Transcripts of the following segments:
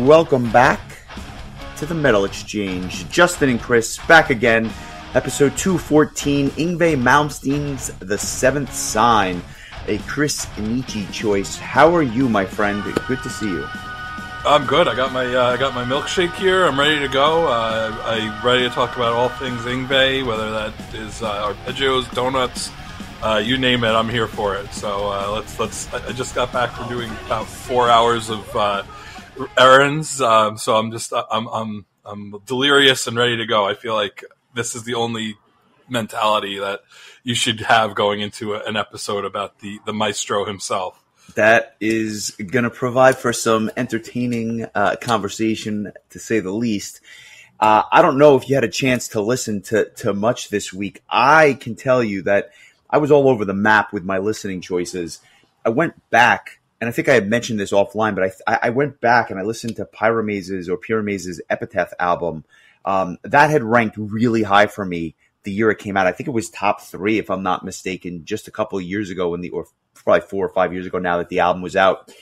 welcome back to the Metal Exchange. Justin and Chris back again. Episode 214, Yngwie Malmsteen's The Seventh Sign, a Chris Nicchi choice. How are you, my friend? Good to see you. I'm good. I got my milkshake here. I'm ready to go. I'm ready to talk about all things Yngwie, whether that is arpeggios, donuts, you name it. I'm here for it. So let's. I just got back from doing about 4 hours of errands. So I'm delirious and ready to go. I feel like this is the only mentality that you should have going into an episode about the maestro himself. That is going to provide for some entertaining conversation, to say the least. I don't know if you had a chance to listen to much this week. I can tell you that I was all over the map with my listening choices. I went back, and I think I had mentioned this offline, but I went back and I listened to Pyramaze's Epitaph album. That had ranked really high for me the year it came out. I think it was top 3, if I'm not mistaken, just a couple of years ago, or probably 4 or 5 years ago now that the album was out.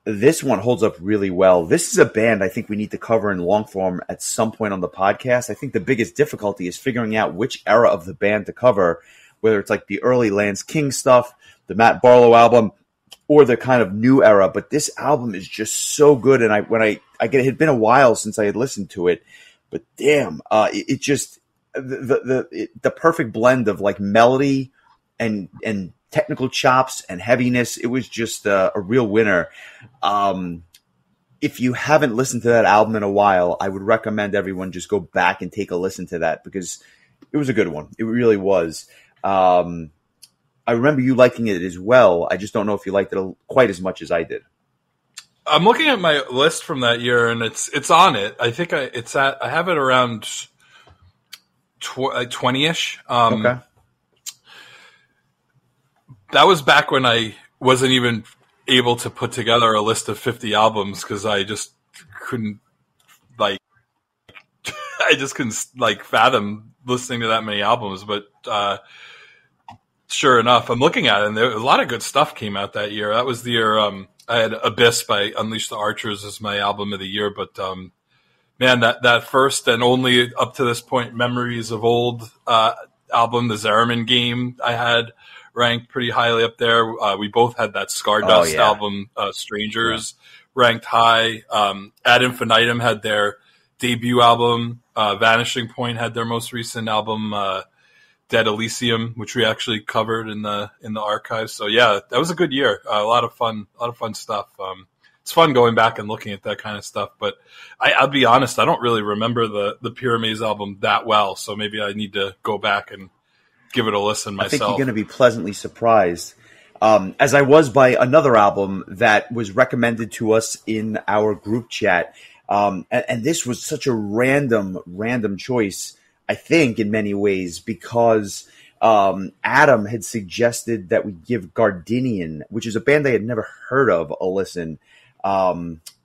This one holds up really well. This is a band I think we need to cover in long form at some point on the podcast. I think the biggest difficulty is figuring out which era of the band to cover, whether it's like the early Lance King stuff, the Matt Barlow album, or the kind of new era. But this album is just so good. And it had been a while since I had listened to it, but damn, it just the perfect blend of like melody and technical chops and heaviness. It was just a real winner. If you haven't listened to that album in a while, I would recommend everyone just go back and take a listen to that, because it was a good one. It really was. I remember you liking it as well. I just don't know if you liked it quite as much as I did. I'm looking at my list from that year, and it's on it. I think I have it around 20-ish. Okay. That was back when I wasn't even able to put together a list of 50 albums, because I just couldn't fathom listening to that many albums. But sure enough, I'm looking at it, and a lot of good stuff came out that year. That was the year I had Abyss by Unleash the Archers as my album of the year. But man, that first and only up to this point Memories of Old album, the Zerman Game, I had ranked pretty highly up there. We both had that Stardust album, Strangers, ranked high. Ad Infinitum had their debut album. Vanishing Point had their most recent album, Dead Elysium, which we actually covered in the archives. So yeah, that was a good year. A lot of fun stuff. It's fun going back and looking at that kind of stuff. But I'll be honest, I don't really remember the Pyramaze album that well. So maybe I need to go back and give it a listen myself. I think you're going to be pleasantly surprised, as I was by another album that was recommended to us in our group chat. And this was such a random choice, I think, in many ways, because Adam had suggested that we give Gardinian, which is a band I had never heard of, a listen.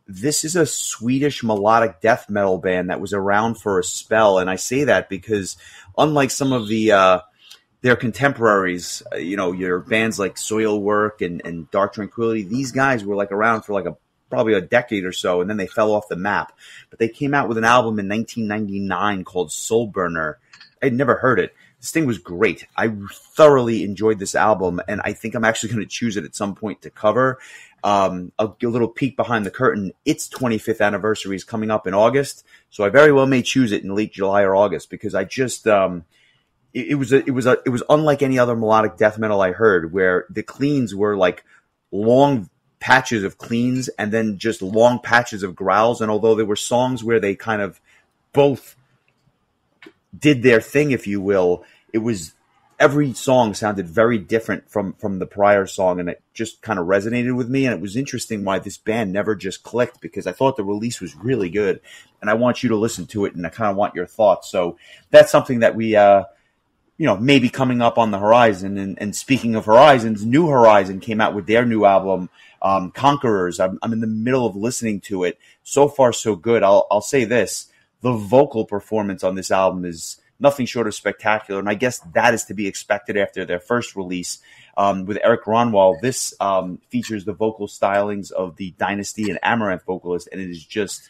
This is a Swedish melodic death metal band that was around for a spell. And I say that because unlike some of their contemporaries, your bands like Soilwork and Dark Tranquillity, these guys were like around for like probably a decade or so, and then they fell off the map. But they came out with an album in 1999 called Soul Burner. I'd never heard it. This thing was great. I thoroughly enjoyed this album, and I think I'm actually going to choose it at some point to cover. A little peek behind the curtain. Its 25th anniversary is coming up in August, so I very well may choose it in late July or August, because I just it was unlike any other melodic death metal I heard, where the cleans were like long patches of cleans and then just long patches of growls. And although there were songs where they kind of both did their thing, if you will, it was every song sounded very different from the prior song, and it just kind of resonated with me. And it was interesting why this band never just clicked, because I thought the release was really good, and I want you to listen to it, and I kind of want your thoughts. So that's something that we maybe coming up on the horizon. And speaking of horizons, New Horizon came out with their new album, Conquerors. I'm in the middle of listening to it. So far, so good. I'll say this: the vocal performance on this album is nothing short of spectacular. And I guess that is to be expected after their first release. With Eric Ronwald, this features the vocal stylings of the Dynasty and Amaranth vocalist, and it is just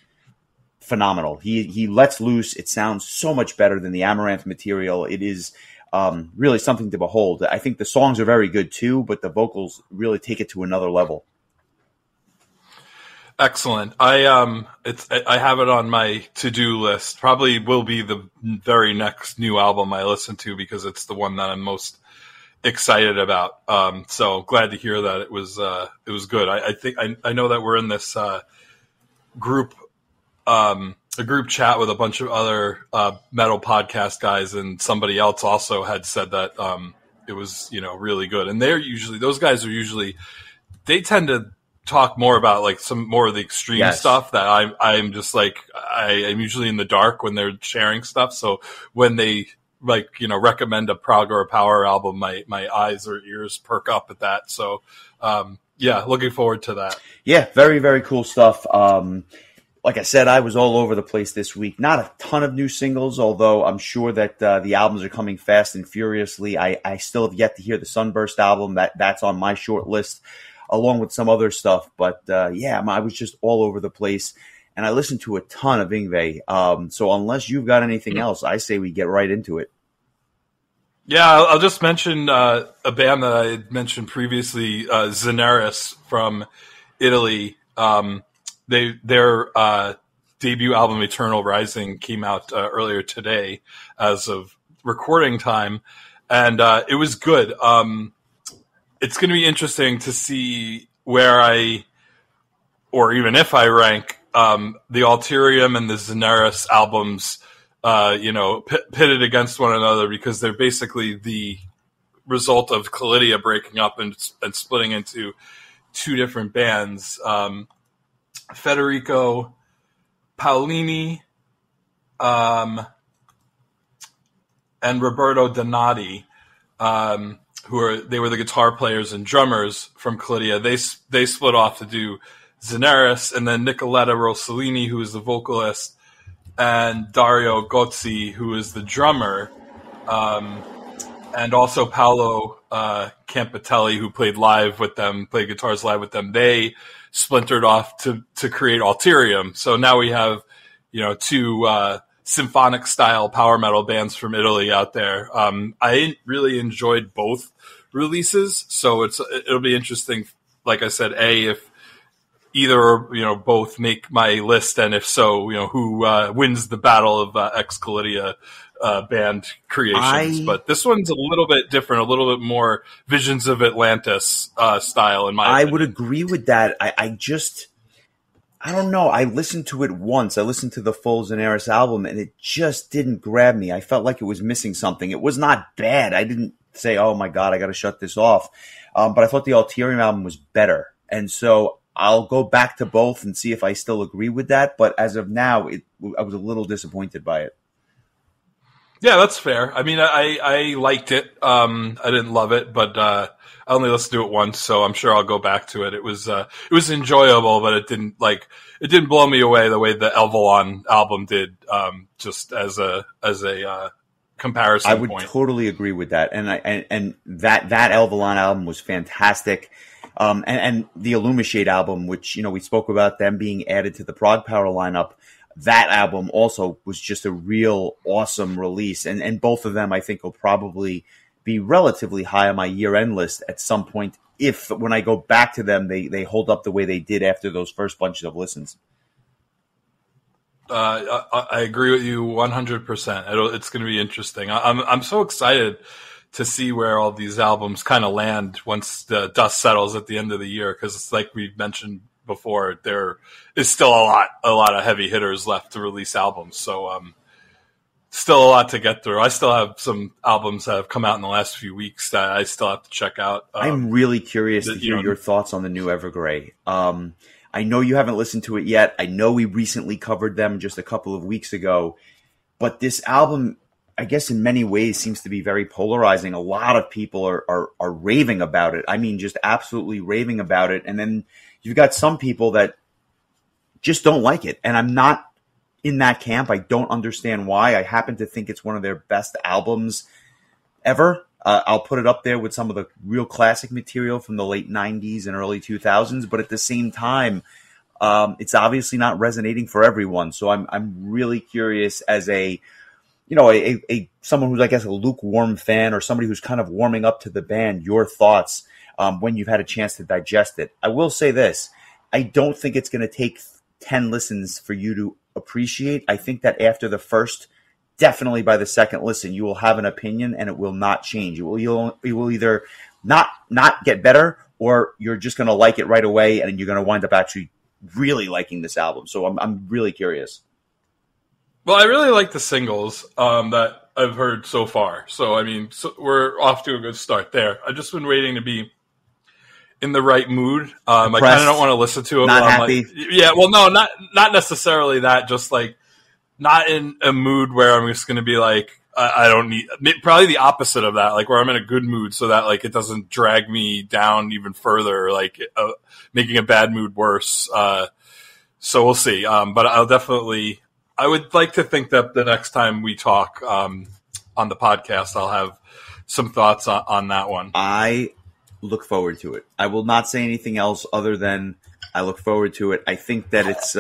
phenomenal. He lets loose. It sounds so much better than the Amaranth material. It is really something to behold. I think the songs are very good too, but the vocals really take it to another level. Excellent. I have it on my to-do list. Probably will be the very next new album I listen to because it's the one that I'm most excited about. So glad to hear that it was good. I think I know that we're in this group a group chat with a bunch of other metal podcast guys, and somebody else also had said that it was really good. And those guys are usually they tend to talk more about like some more of the extreme stuff that I'm just like I'm usually in the dark when they're sharing stuff. So when they recommend a prog or a power album, my eyes or ears perk up at that. So looking forward to that. Yeah, very, very cool stuff. Like I said, I was all over the place this week. Not a ton of new singles, although I'm sure that the albums are coming fast and furiously. I still have yet to hear the Sunburst album. That's on my short list, along with some other stuff. But I was just all over the place, and I listened to a ton of Yngwie. So unless you've got anything else, I say we get right into it. Yeah, I'll just mention a band that I had mentioned previously, Zeneris from Italy. Their debut album Eternal Rising came out earlier today as of recording time, and it was good. It's going to be interesting to see where or even if I rank the Alterium and the Zeneris albums, pitted against one another, because they're basically the result of Calidia breaking up and splitting into two different bands. Federico Paolini and Roberto Donati, they were the guitar players and drummers from Calidia. They split off to do Zeneris, and then Nicoletta Rossellini, who is the vocalist, and Dario Gozzi, who is the drummer, and also Paolo Campitelli, who played guitars live with them. They splintered off to create Alterium. So now we have, two symphonic style power metal bands from Italy out there. I really enjoyed both releases, so it'll be interesting. Like I said, if either or both make my list, and if so, who wins the battle of ex-Calidia band creations. But this one's a little bit different, a little bit more Visions of Atlantis style, in my opinion. I would agree with that. I don't know. I listened to it once. I listened to the full Zeneris album, and it just didn't grab me. I felt like it was missing something. It was not bad. I didn't say, oh my God, I got to shut this off. But I thought the Alterium album was better. And so I'll go back to both and see if I still agree with that. But as of now, I was a little disappointed by it. Yeah, that's fair. I mean, I liked it. I didn't love it, but I only listened to it once, so I'm sure I'll go back to it. It was enjoyable, but it didn't blow me away the way the Elvalon album did. Just as a comparison I would point. Totally agree with that, and that Elvalon album was fantastic. And the Illumishade album, which we spoke about them being added to the Prog Power lineup. That album also was just a real awesome release. And both of them, I think, will probably be relatively high on my year-end list at some point, if when I go back to them, they hold up the way they did after those first bunches of listens. I agree with you 100%. It's going to be interesting. I'm so excited to see where all these albums kind of land once the dust settles at the end of the year, because it's like we mentioned before, there is still a lot of heavy hitters left to release albums. So still a lot to get through. I still have some albums that have come out in the last few weeks that I still have to check out. I'm really curious to hear your thoughts on the new Evergrey. I know you haven't listened to it yet. I know we recently covered them just a couple of weeks ago, but this album, I guess in many ways, seems to be very polarizing. A lot of people are raving about it. I mean, just absolutely raving about it. And then you've got some people that just don't like it. And I'm not in that camp. I don't understand why. I happen to think it's one of their best albums ever. I'll put it up there with some of the real classic material from the late 90s and early 2000s, but at the same time, it's obviously not resonating for everyone. So I'm really curious as a someone who's, I guess, a lukewarm fan or somebody who's kind of warming up to the band, your thoughts when you've had a chance to digest it. I will say this. I don't think it's going to take 10 listens for you to appreciate. I think that after the first, definitely by the second listen, you will have an opinion and it will not change. It will either not get better, or you're just going to like it right away and you're going to wind up actually really liking this album. So I'm really curious. Well, I really like the singles that I've heard so far. So, I mean, we're off to a good start there. I've just been waiting to be in the right mood. I kind of don't want to listen to it. Not happy. No, not necessarily that. Just like not in a mood where I'm just going to be like, I don't need. Probably the opposite of that, like where I'm in a good mood, so that like it doesn't drag me down even further, like making a bad mood worse. So we'll see. But I would like to think that the next time we talk on the podcast, I'll have some thoughts on that one. I look forward to it. I will not say anything else other than I look forward to it. I think that it's.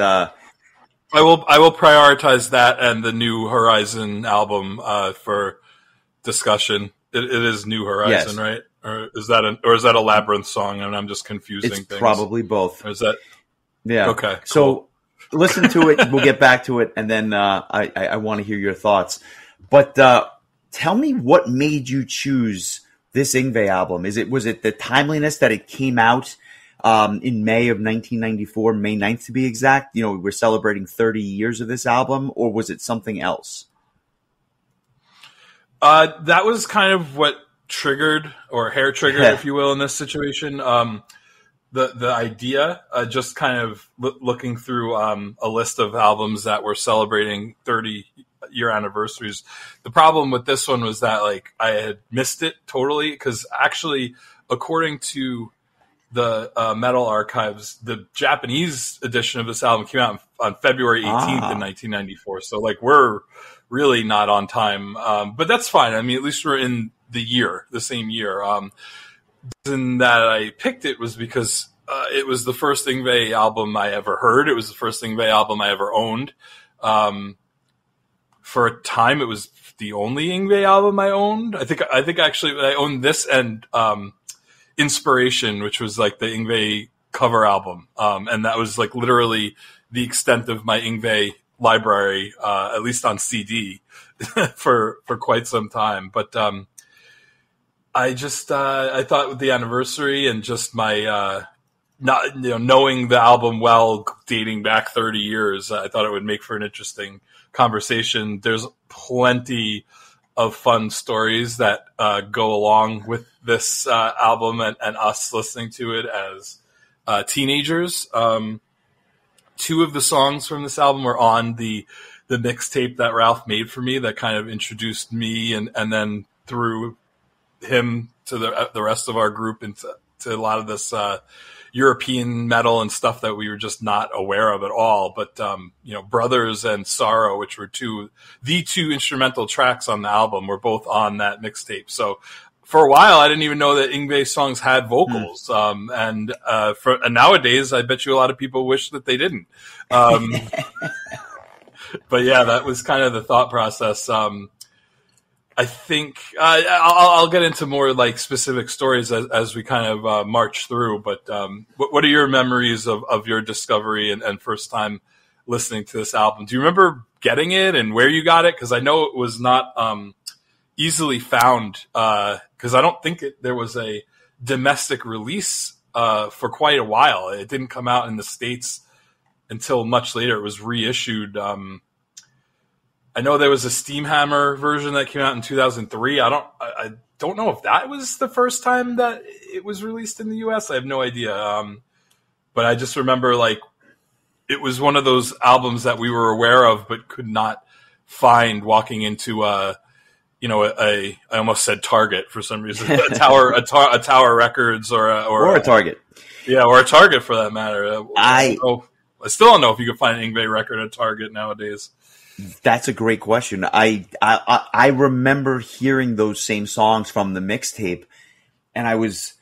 I will prioritize that and the New Horizon album for discussion. It is New Horizon, yes. Right? Or is that a Labyrinth song? And I'm just confusing things. It's probably both. Or is that? Yeah. Okay. Cool. So listen to it. We'll get back to it, and then I want to hear your thoughts. But tell me what made you choose this Yngwie album. Was it the timeliness that it came out in May of 1994, May 9th to be exact? We're celebrating 30 years of this album, or was it something else? That was kind of what triggered, or hair triggered, if you will, in this situation. The idea, just kind of looking through a list of albums that were celebrating 30-year anniversaries. The problem with this one was that like I had missed it totally, because actually, according to the Metal Archives, the Japanese edition of this album came out on February 18th in 1994. So like we're really not on time, but that's fine. I mean, at least we're in the same year. The reason that I picked it was because it was the first Yngwie album I ever heard. It was the first Yngwie album I ever owned. For a time, it was the only Yngwie album I owned. I think actually I owned this and Inspiration, which was like the Yngwie cover album. And that was like literally the extent of my Yngwie library, at least on CD for quite some time. But, I thought with the anniversary and just my, knowing the album well, dating back 30 years, I thought it would make for an interesting conversation. There's plenty of fun stories that go along with this album and us listening to it as teenagers. Two of the songs from this album were on the mixtape that Ralph made for me that kind of introduced me and then through him to the rest of our group into a lot of this European metal and stuff that we were just not aware of at all. But Brothers and Sorrow, which were the two instrumental tracks on the album, were both on that mixtape. So for a while, I didn't even know that Yngwie songs had vocals. And nowadays, I bet you a lot of people wish that they didn't. But yeah, that was kind of the thought process. I think I'll get into more like specific stories as we kind of march through. But what are your memories of your discovery and first time listening to this album? Do you remember getting it and where you got it? Because I know it was not easily found. Because I don't think there was a domestic release for quite a while. It didn't come out in the States until much later. It was reissued. I know there was a Steamhammer version that came out in 2003. I don't know if that was the first time that it was released in the US. I have no idea. But I just remember like it was one of those albums that we were aware of but could not find walking into I almost said Target for some reason. a Tower Records or a Target. Yeah, or a Target for that matter. I still don't know if you can find an Yngwie record at Target nowadays. That's a great question. I remember hearing those same songs from the mixtape, and I was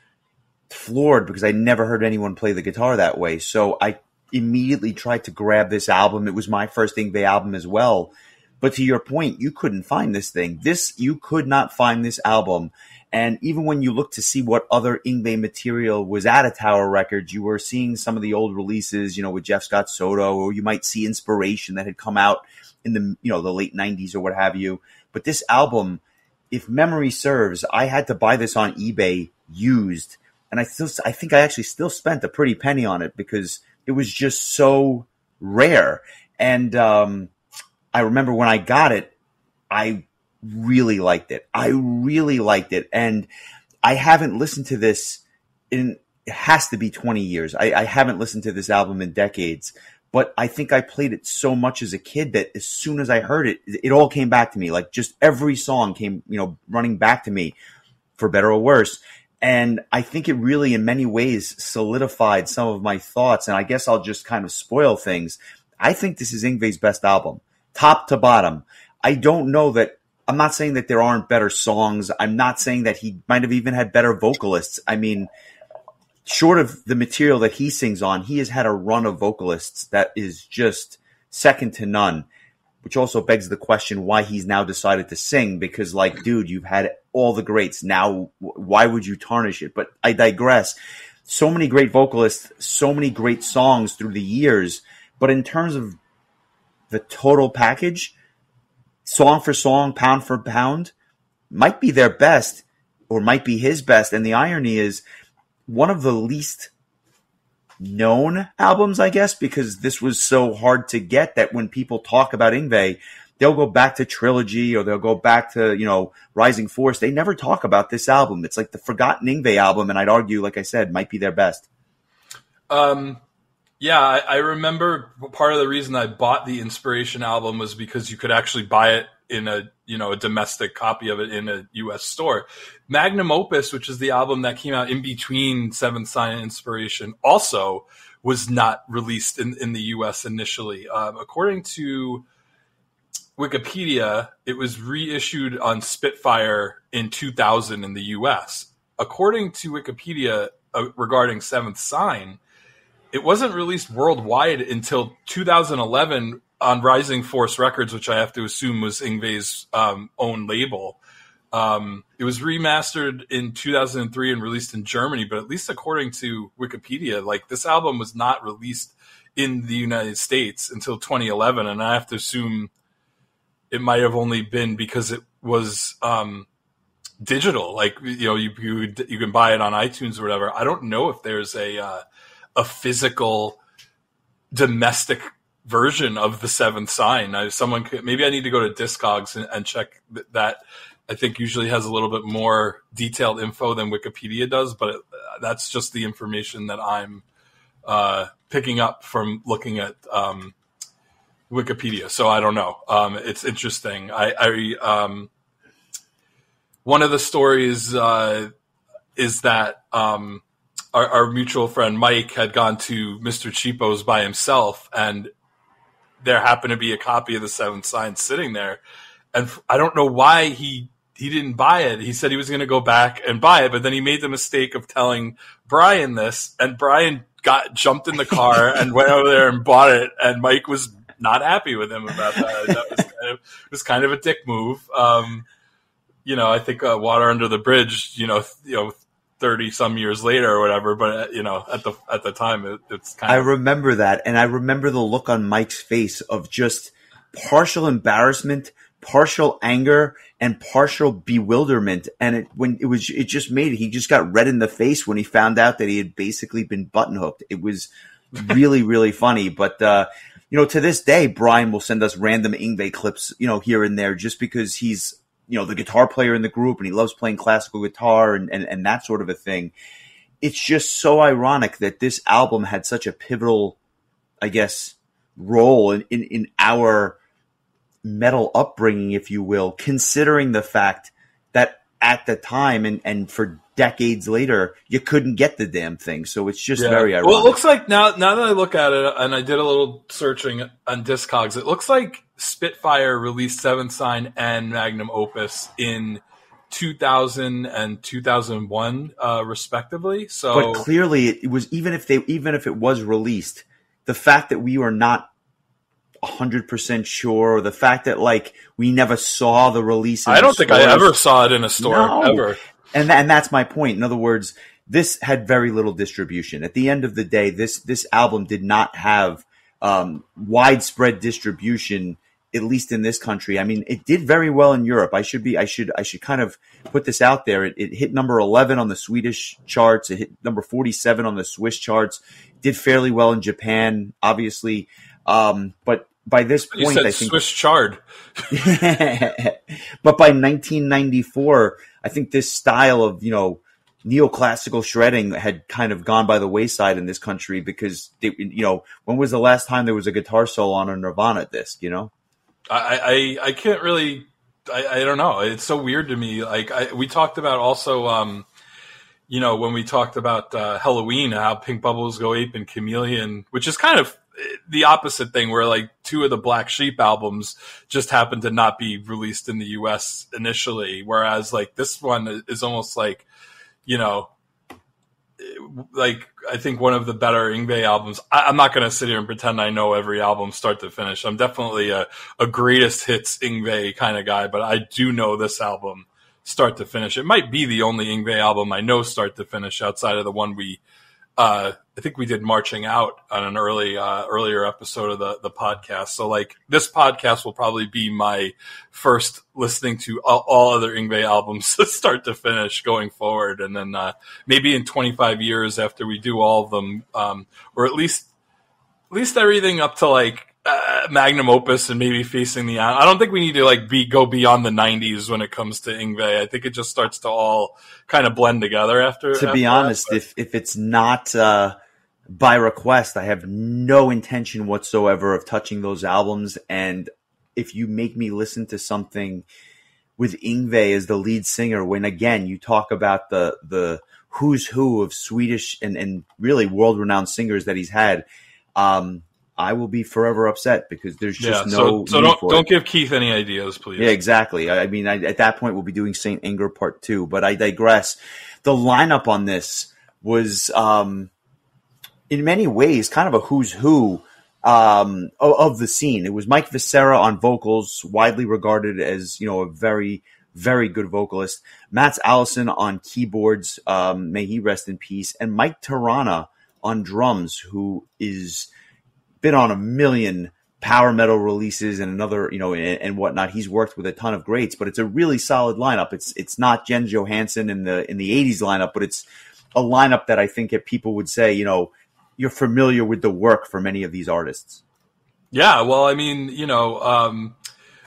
floored because I never heard anyone play the guitar that way. So I immediately tried to grab this album. It was my first Yngwie album as well. But to your point, you couldn't find this thing. You could not find this album. And even when you look to see what other Yngwie material was at a Tower Records, you were seeing some of the old releases, with Jeff Scott Soto, or you might see Inspiration that had come out in the late 90s or what have you. But this album, if memory serves, I had to buy this on eBay used. And I think I actually still spent a pretty penny on it because it was just so rare. And I remember when I got it, I really liked it. And I haven't listened to this it has to be 20 years. I haven't listened to this album in decades. But I think I played it so much as a kid that as soon as I heard it, it all came back to me. Like just every song came, running back to me, for better or worse. And I think it really, in many ways, solidified some of my thoughts. And I guess I'll just kind of spoil things. I think this is Yngwie's best album, top to bottom. I don't know that. I'm not saying that there aren't better songs. I'm not saying that he might have even had better vocalists. I mean, short of the material that he sings on, he has had a run of vocalists that is just second to none, which also begs the question why he's now decided to sing, because dude, you've had all the greats. Now, why would you tarnish it? But I digress. So many great vocalists, so many great songs through the years. But in terms of the total package, song for song, pound for pound, might be their best or might be his best. And the irony is, one of the least known albums, I guess, because this was so hard to get that when people talk about Yngwie, they'll go back to Trilogy or they'll go back to, Rising Force. They never talk about this album. It's like the forgotten Yngwie album, and I'd argue, like I said, might be their best. Yeah, I remember part of the reason I bought the Inspiration album was because you could actually buy it in a domestic copy of it in a U.S. store. Magnum Opus, which is the album that came out in between Seventh Sign and Inspiration, also was not released in the U.S. initially. According to Wikipedia, it was reissued on Spitfire in 2000 in the U.S. According to Wikipedia, regarding Seventh Sign, it wasn't released worldwide until 2011 on Rising Force Records, which I have to assume was Yngwie's own label. It was remastered in 2003 and released in Germany, but at least according to Wikipedia, this album was not released in the United States until 2011, and I have to assume it might have only been because it was digital. You can buy it on iTunes or whatever. I don't know if there's a physical domestic version of the Seventh Sign. Maybe I need to go to Discogs and check that. I think usually has a little bit more detailed info than Wikipedia does, but that's just the information that I'm picking up from looking at Wikipedia. So I don't know. It's interesting. One of the stories is that our mutual friend Mike had gone to Mr. Cheapo's by himself, and there happened to be a copy of the Seventh Sign sitting there. And I don't know why he didn't buy it. He said he was going to go back and buy it, but then he made the mistake of telling Brian this, and Brian jumped in the car and went over there and bought it, and Mike was not happy with him about that. That was kind of a dick move. I think water under the bridge, 30 some years later or whatever, but at the time it's kind of. I remember that, and I remember the look on Mike's face of just partial embarrassment, partial anger, and partial bewilderment. And he just got red in the face when he found out that he had basically been button hooked. It was really, really funny. But to this day, Brian will send us random Yngwie clips, here and there, just because he's the guitar player in the group and he loves playing classical guitar and that sort of a thing. It's just so ironic that this album had such a pivotal, I guess, role in our metal upbringing, if you will, considering the fact that at the time, and for decades later, you couldn't get the damn thing. So it's just Yeah. very ironic. Well, it looks like now that I look at it, and I did a little searching on Discogs, it looks like Spitfire released Seventh Sign and Magnum Opus in 2000 and 2001, respectively. So, but clearly, it was even if it was released, the fact that we were not 100% sure, or the fact that like we never saw the release. I don't think I ever saw it in a store ever. And that's my point. In other words, this had very little distribution. At the end of the day, this album did not have widespread distribution, at least in this country. I mean, it did very well in Europe. I should kind of put this out there. It hit number 11 on the Swedish charts. It hit number 47 on the Swiss charts. Did fairly well in Japan, obviously. But by this point, you said I think Swiss chard. But by 1994, I think this style of, neoclassical shredding had kind of gone by the wayside in this country because, when was the last time there was a guitar solo on a Nirvana disc, I can't really, I don't know. It's so weird to me. Like we talked about also, when we talked about Halloween, how Pink Bubbles Go Ape and Chameleon, which is kind of the opposite thing, where like two of the Black Sheep albums just happened to not be released in the US initially. Whereas like this one is almost like, like I think one of the better Yngwie albums. I'm not going to sit here and pretend I know every album start to finish. I'm definitely a greatest hits Yngwie kind of guy, but I do know this album start to finish. It might be the only Yngwie album I know start to finish outside of the one I think we did Marching Out on an earlier episode of the podcast. So like this podcast will probably be my first listening to all other Yngwie albums start to finish going forward. And then, maybe in 25 years after we do all of them, or at least everything up to like, Magnum Opus and maybe Facing the I don't think we need to like go beyond the 90s when it comes to Yngwie. I think it just starts to all kind of blend together after. To be honest, if it's not by request, I have no intention whatsoever of touching those albums. And if you make me listen to something with Yngwie as the lead singer, when again you talk about the who's who of Swedish and really world renowned singers that he's had, I will be forever upset because there's just no. So don't give Keith any ideas, please. Yeah, exactly. I mean, at that point we'll be doing Saint Anger Part 2, but I digress. The lineup on this was, in many ways, kind of a who's who of the scene. It was Mike Viscera on vocals, widely regarded as a very, very good vocalist. Mats Allison on keyboards, may he rest in peace, and Mike Tirana on drums, who is been on a million power metal releases and another, and whatnot. He's worked with a ton of greats, but it's a really solid lineup. It's not Jens Johansson in the 80s lineup, but it's a lineup that I think that people would say, you're familiar with the work for many of these artists. Yeah, well, I mean,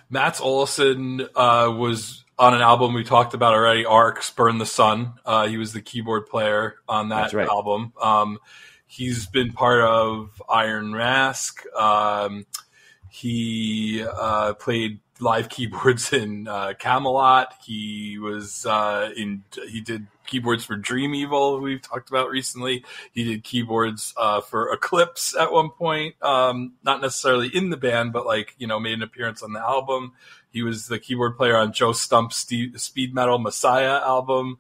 Mats Olsson was on an album we talked about already, Arcs, Burn the Sun. He was the keyboard player on that album. He's been part of Iron Mask. He played live keyboards in Camelot. He was he did keyboards for Dream Evil, who we've talked about recently. He did keyboards for Eclipse at one point. Not necessarily in the band, but made an appearance on the album. He was the keyboard player on Joe Stump's Speed Metal Messiah album.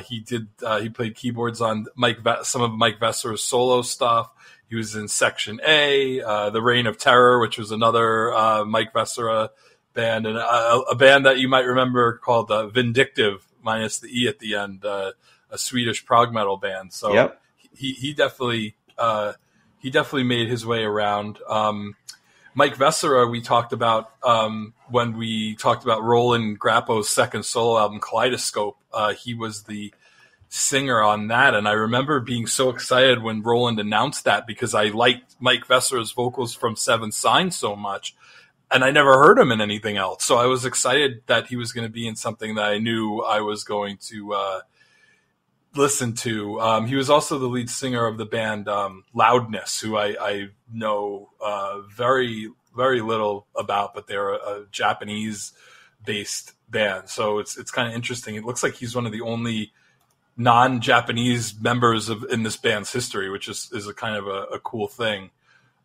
He played keyboards on some of Mike Vesser's solo stuff. He was in Section A, The Reign of Terror, which was another Mike Vesser band, and a band that you might remember called Vindictive, minus the E at the end, a Swedish prog metal band. So yep. he definitely made his way around. Mike Vesera, we talked about when we talked about Roland Grappo's second solo album, Kaleidoscope. He was the singer on that, and I remember being so excited when Roland announced that because I liked Mike Vesera's vocals from Seven Signs so much, and I never heard him in anything else. So I was excited that he was going to be in something that I knew I was going to listen to. He was also the lead singer of the band Loudness, who I know very, very little about, but they're a Japanese based band. So it's kind of interesting. It looks like he's one of the only non-Japanese members in this band's history, which is a kind of a cool thing.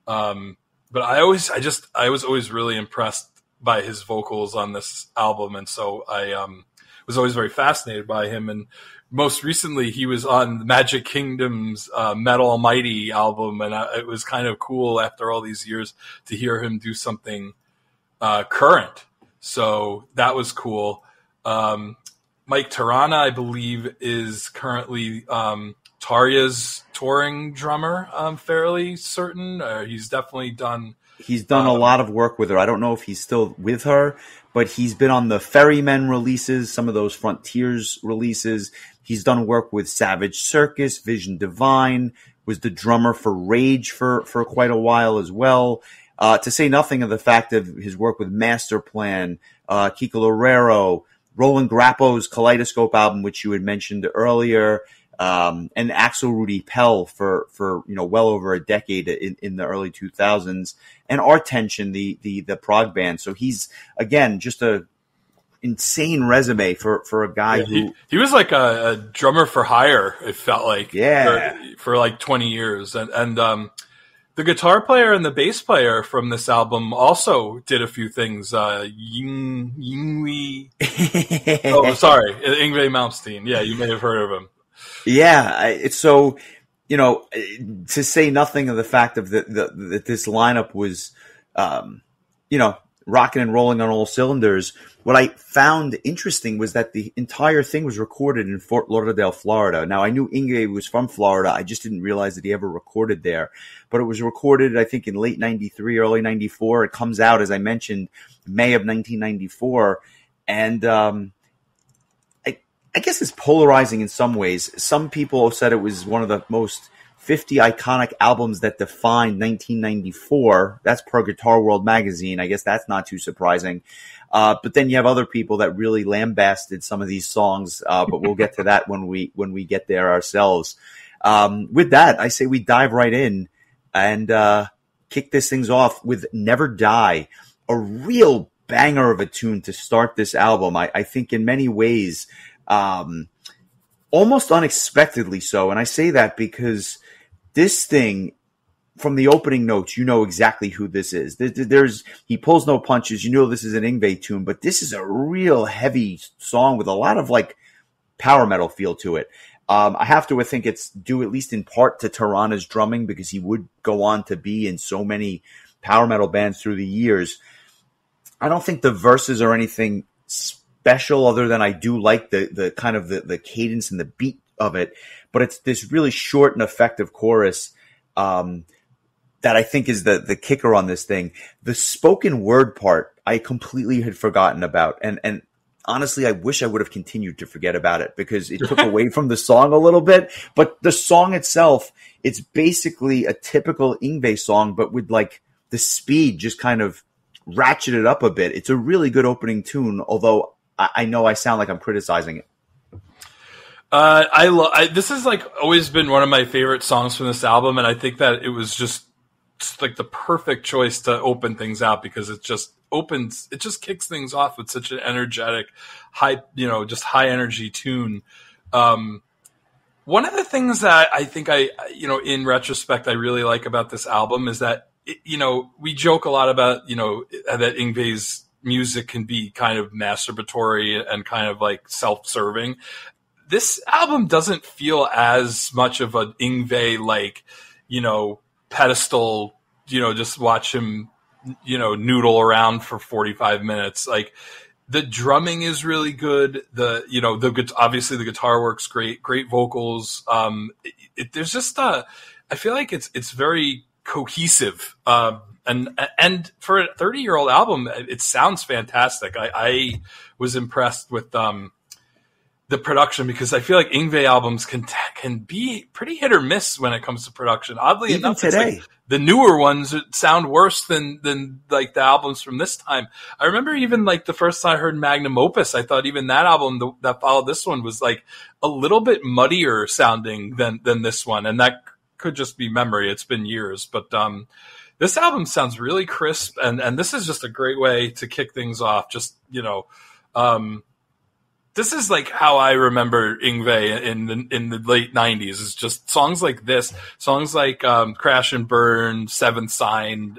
But I was always really impressed by his vocals on this album, and so I was always very fascinated by him. And most recently, he was on Magic Kingdom's Metal Almighty album, and it was kind of cool after all these years to hear him do something current. So that was cool. Mike Tirana, I believe, is currently Tarja's touring drummer. I'm fairly certain. He's definitely done. He's done a lot of work with her. I don't know if he's still with her, but he's been on the Ferrymen releases, some of those Frontiers releases. He's done work with Savage Circus, Vision Divine, was the drummer for Rage for quite a while as well. To say nothing of the fact of his work with Master Plan, Kiko Loureiro, Roland Grappo's Kaleidoscope album, which you had mentioned earlier, and Axel Rudy Pell for well over a decade in the early 2000s, and Art Tension, the prog band. So he's, again, just a insane resume for a guy who he was like a drummer for hire. It felt like for like 20 years, and the guitar player and the bass player from this album also did a few things. Yngwie Malmsteen. Yeah, you may have heard of him. Yeah, it's so, to say nothing of the fact of that this lineup was, rocking and rolling on all cylinders. What I found interesting was that the entire thing was recorded in Fort Lauderdale, Florida. Now, I knew Yngwie was from Florida. I just didn't realize that he ever recorded there. But it was recorded, I think, in late 93, early 94. It comes out, as I mentioned, May of 1994. And I guess it's polarizing in some ways. Some people said it was one of the most 50 iconic albums that defined 1994. That's per Guitar World magazine. I guess that's not too surprising. But then you have other people that really lambasted some of these songs. But we'll get to that when we get there ourselves. With that, I say we dive right in and kick this things off with Never Die, a real banger of a tune to start this album. I think in many ways, almost unexpectedly so. And I say that because this thing, from the opening notes, you know exactly who this is. He pulls no punches. You know this is an Yngwie tune, but this is a real heavy song with a lot of like power metal feel to it. I have to think it's due at least in part to Tirana's drumming, because he would go on to be in so many power metal bands through the years. I don't think the verses are anything special other than I do like the kind of the cadence and the beat of it, but it's this really short and effective chorus that I think is the kicker on this thing. The spoken word part I completely had forgotten about, and honestly I wish I would have continued to forget about it because it took away from the song a little bit. But the song itself, it's basically a typical Yngwie song, but with like the speed just kind of ratcheted up a bit. It's a really good opening tune, although I know I sound like I'm criticizing it. This has like always been one of my favorite songs from this album, and I think that it was just like the perfect choice to open things out because it just kicks things off with such an energetic, high energy tune. One of the things that I think in retrospect, I really like about this album is that, we joke a lot about, that Yngwie's music can be kind of masturbatory and kind of like self-serving. This album doesn't feel as much of an Yngwie, like, pedestal, just watch him, noodle around for 45 minutes. Like, the drumming is really good. Obviously the guitar works great vocals. There's just I feel like it's very cohesive. And for a 30-year-old album, it sounds fantastic. I was impressed with, the production, because I feel like Yngwie albums can be pretty hit or miss when it comes to production. Oddly even enough, today, like the newer ones sound worse than like the albums from this time. I remember even like the first time I heard Magnum Opus, I thought even that album that followed this one was like a little bit muddier sounding than this one, and that could just be memory. It's been years, but this album sounds really crisp, and this is just a great way to kick things off. Just, this is like how I remember Yngwie in the late '90s. Is just songs like this, songs like "Crash and Burn," "Seventh Sign,"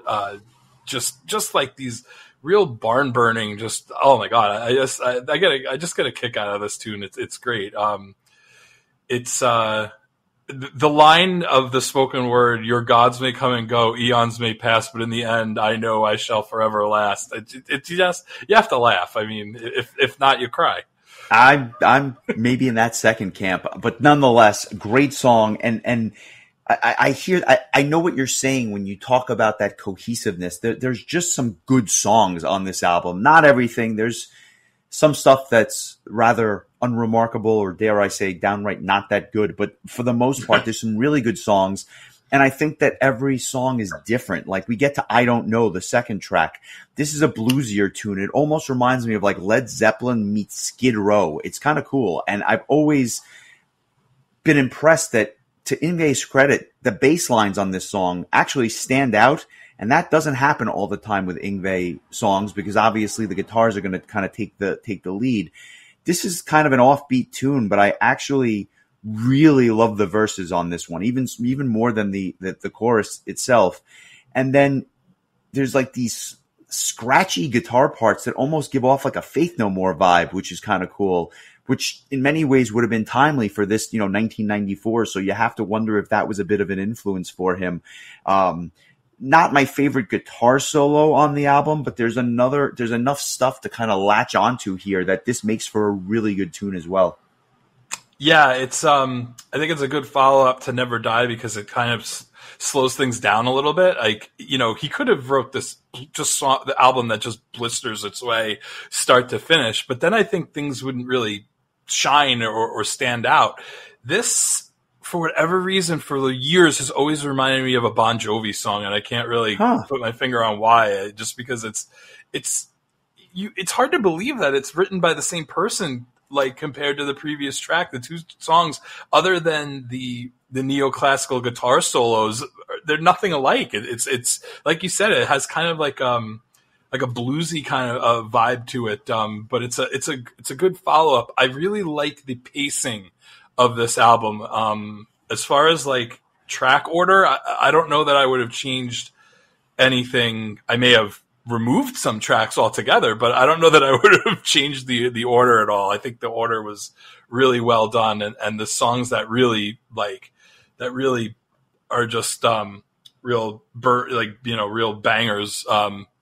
just like these real barn burning. Just, oh my god, I just get a kick out of this tune. It's great. It's the line of the spoken word: "Your gods may come and go, eons may pass, but in the end, I know I shall forever last." It's just, you have to laugh. I mean, if not, you cry. I'm maybe in that second camp, but nonetheless, great song. And I know what you're saying when you talk about that cohesiveness. There's just some good songs on this album. Not everything. There's some stuff that's rather unremarkable, or dare I say downright not that good. But for the most part, there's some really good songs. And I think that every song is different. Like, we get to "I Don't Know," the second track. This is a bluesier tune. It almost reminds me of like Led Zeppelin meets Skid Row. It's kind of cool. And I've always been impressed that, to Yngwie's credit, the bass lines on this song actually stand out. And that doesn't happen all the time with Yngwie songs, because obviously the guitars are going to kind of take the lead. This is kind of an offbeat tune, but I actually really love the verses on this one, even more than the chorus itself. And then there's like these scratchy guitar parts that almost give off like a Faith No More vibe, which is kind of cool, which in many ways would have been timely for this, 1994. So you have to wonder if that was a bit of an influence for him. Not my favorite guitar solo on the album, but there's enough stuff to kind of latch onto here that this makes for a really good tune as well. Yeah, it's I think it's a good follow-up to Never Die, because it kind of slows things down a little bit. Like, he could have wrote this the album that just blisters its way start to finish, but then I think things wouldn't really shine or stand out. This, for whatever reason, for the years has always reminded me of a Bon Jovi song, and I can't really put my finger on why. Just because it's hard to believe that it's written by the same person, like, compared to the previous track. The two songs, other than the neoclassical guitar solos, they're nothing alike. It's like you said, it has kind of like a bluesy kind of vibe to it. But it's a good follow up. I really like the pacing of this album. As far as like track order, I don't know that I would have changed anything. I may have removed some tracks altogether, but I don't know that I would have changed the order at all. I think the order was really well done, and the songs that really are just real bangers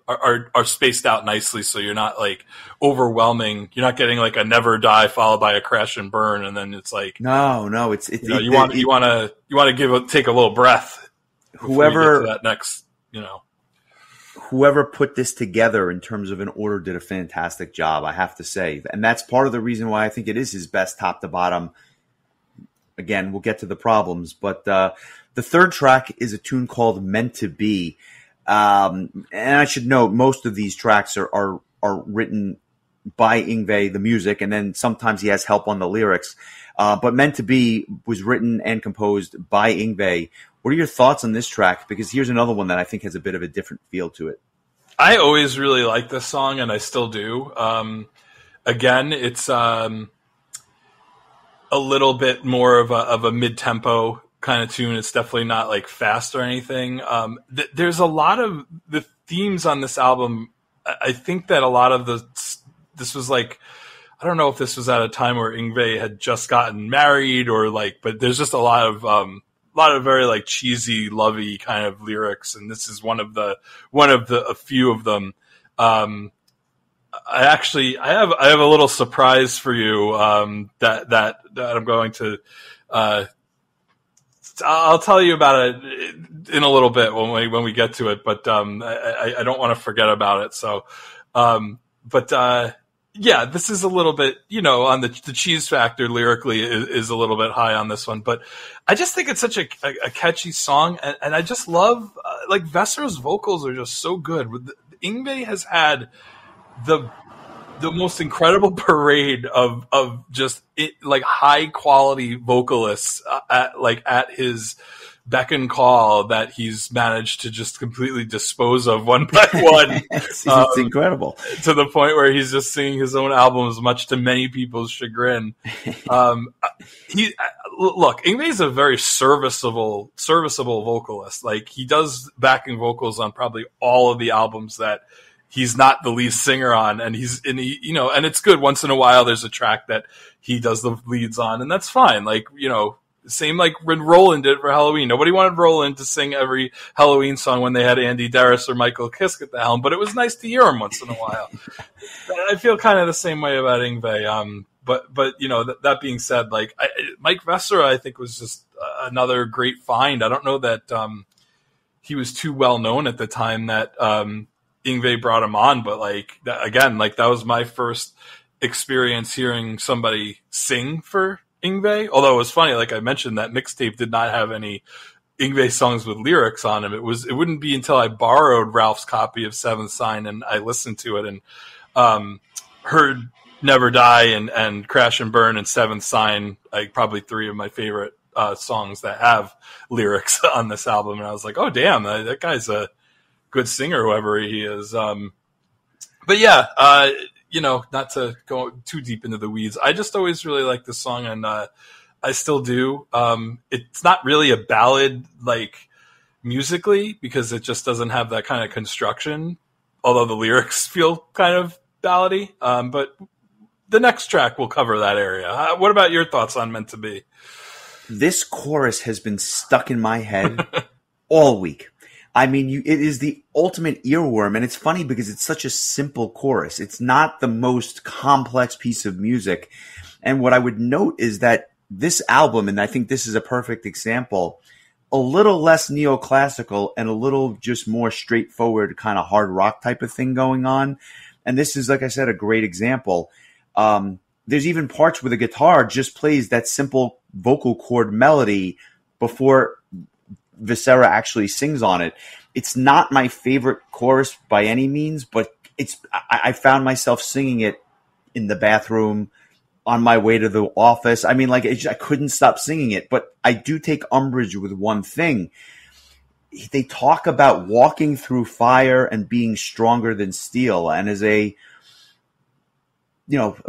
are spaced out nicely, so you're not like overwhelming. You're not getting like a Never Die followed by a Crash and Burn, and then it's like no, you want to take a little breath. Whoever to that next, Whoever put this together in terms of an order did a fantastic job, I have to say. And that's part of the reason why I think it is his best top to bottom. Again, we'll get to the problems. But the third track is a tune called Meant to Be. And I should note, most of these tracks are written by Yngwie, the music, and then sometimes he has help on the lyrics. But Meant to Be was written and composed by Yngwie. What are your thoughts on this track? Because here's another one that I think has a bit of a different feel to it. I always really liked this song, and I still do. Again, it's a little bit more of a mid-tempo kind of tune. It's definitely not like fast or anything. There's a lot of the themes on this album. I think that a lot of this was like, I don't know if this was at a time where Yngwie had just gotten married or like, but there's just a lot of very like cheesy, lovey kind of lyrics, and this is one of a few of them. I have a little surprise for you that I'm going to I'll tell you about it in a little bit when we get to it, but I don't want to forget about it. So, yeah, this is a little bit, on the cheese factor lyrically is a little bit high on this one, but I just think it's such a catchy song, and I just love like Vesser's vocals are just so good. Yngwie has had the most incredible parade of just like high quality vocalists at his beck and call that he's managed to just completely dispose of one by one. It's incredible. To the point where he's just singing his own albums, much to many people's chagrin. Look, Yngwie's a very serviceable vocalist. Like, he does backing vocals on probably all of the albums that he's not the lead singer on, and and it's good. Once in a while, there's a track that he does the leads on, and that's fine. Like, same like when Roland did for Halloween. Nobody wanted Roland to sing every Halloween song when they had Andy Darris or Michael Kiske at the helm, but it was nice to hear him once in a while. I feel kind of the same way about Yngwie. But that being said, like, Mike Vessera, I think, was just another great find. I don't know that he was too well known at the time that Yngwie brought him on, but that was my first experience hearing somebody sing for Yngwie. Although it was funny, like I mentioned, that mixtape did not have any Yngwie songs with lyrics on them. It wouldn't be until I borrowed Ralph's copy of Seventh Sign and I listened to it and heard Never Die and Crash and Burn and Seventh Sign, like probably three of my favorite songs that have lyrics on this album. And I was like, oh, damn, that guy's a good singer, whoever he is. But yeah, not to go too deep into the weeds, I just always really liked this song, and I still do. It's not really a ballad, like, musically, because it just doesn't have that kind of construction, although the lyrics feel kind of ballady. But the next track will cover that area. What about your thoughts on Meant to Be? This chorus has been stuck in my head all week. I mean, it is the ultimate earworm, and it's funny because it's such a simple chorus. It's not the most complex piece of music. And what I would note is that this album, and I think this is a perfect example, a little less neoclassical and a little just more straightforward kind of hard rock type of thing going on. And this is, like I said, a great example. There's even parts where the guitar just plays that simple vocal chord melody before Vessera actually sings on it. It's not my favorite chorus by any means, but I found myself singing it in the bathroom, on my way to the office. I mean, like, I couldn't stop singing it. But I do take umbrage with one thing. They talk about walking through fire and being stronger than steel. And as a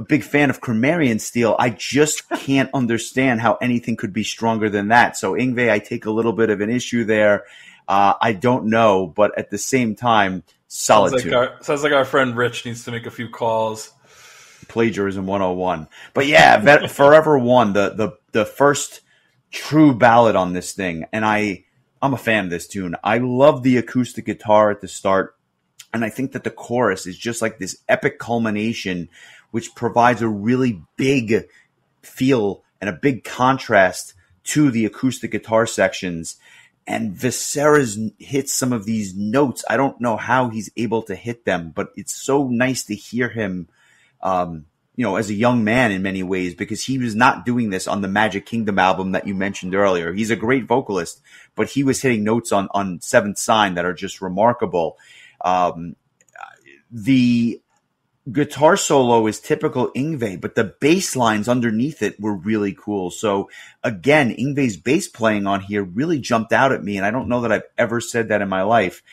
big fan of Cremarian steel, I just can't understand how anything could be stronger than that. So Yngwie, I take a little bit of an issue there. I don't know, but at the same time, solitude. Sounds like our friend Rich needs to make a few calls. Plagiarism 101. But yeah, Forever One, the first true ballad on this thing. And I'm a fan of this tune. I love the acoustic guitar at the start. And I think that the chorus is just like this epic culmination, which provides a really big feel and a big contrast to the acoustic guitar sections. And Vessera's hits some of these notes. I don't know how he's able to hit them, but it's so nice to hear him, as a young man in many ways, because he was not doing this on the Magic Kingdom album that you mentioned earlier. He's a great vocalist, but he was hitting notes on Seventh Sign that are just remarkable. The guitar solo is typical Yngwie, but the bass lines underneath it were really cool. So again, Yngwie's bass playing on here really jumped out at me, and I don't know that I've ever said that in my life.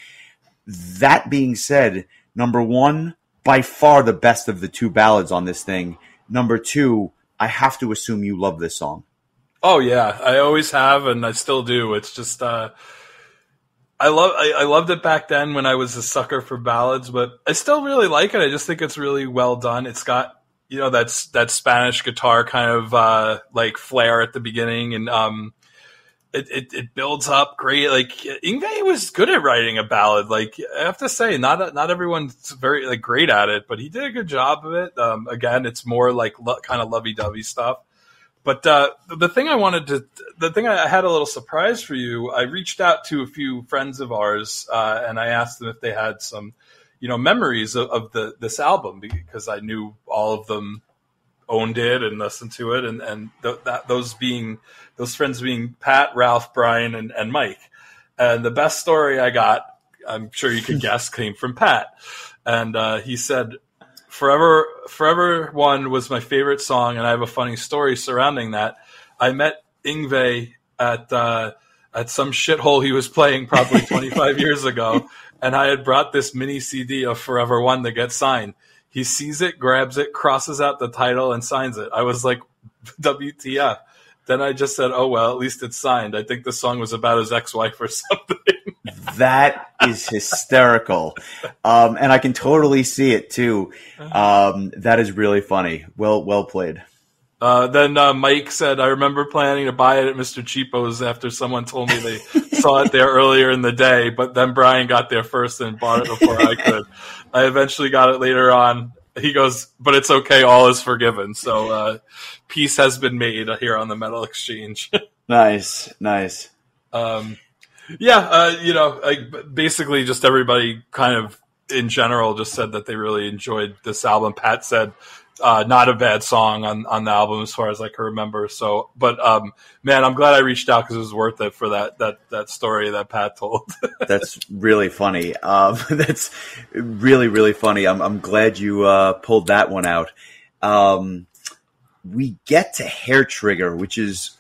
That being said, number one, by far the best of the two ballads on this thing. Number two, I have to assume you love this song. Oh yeah, I always have, and I still do. It's just I loved it back then when I was a sucker for ballads, but I still really like it. I just think it's really well done. It's got, that Spanish guitar kind of like flair at the beginning, and it builds up great. Like, Yngwie was good at writing a ballad. Like, I have to say, not everyone's very great at it, but he did a good job of it. Again, it's more like kind of lovey-dovey stuff. But the thing I had a little surprise for you. I reached out to a few friends of ours, and I asked them if they had some, memories of this album, because I knew all of them owned it and listened to it, and those friends being Pat, Ralph, Brian, and Mike. And the best story I got, I'm sure you could guess, came from Pat, and he said, Forever One was my favorite song, and I have a funny story surrounding that. I met Yngwie at at some shithole he was playing probably 25 years ago, and I had brought this mini CD of Forever One to get signed. He sees it, grabs it, crosses out the title, and signs it. I was like, WTF. Then I just said, oh, well, at least it's signed. I think the song was about his ex-wife or something. That is hysterical. And I can totally see it, too. That is really funny. Well played. Then Mike said, I remember planning to buy it at Mr. Cheapo's after someone told me they saw it there earlier in the day, but then Brian got there first and bought it before I could. I eventually got it later on. He goes, but it's okay, all is forgiven. So peace has been made here on the Metal Exchange. Nice. Basically just everybody kind of in general just said that they really enjoyed this album. Pat said, not a bad song on the album as far as I can remember. So, but man, I'm glad I reached out because it was worth it for that story that Pat told. That's really funny. That's really, really funny. I'm glad you pulled that one out. We get to Hair Trigger, which is,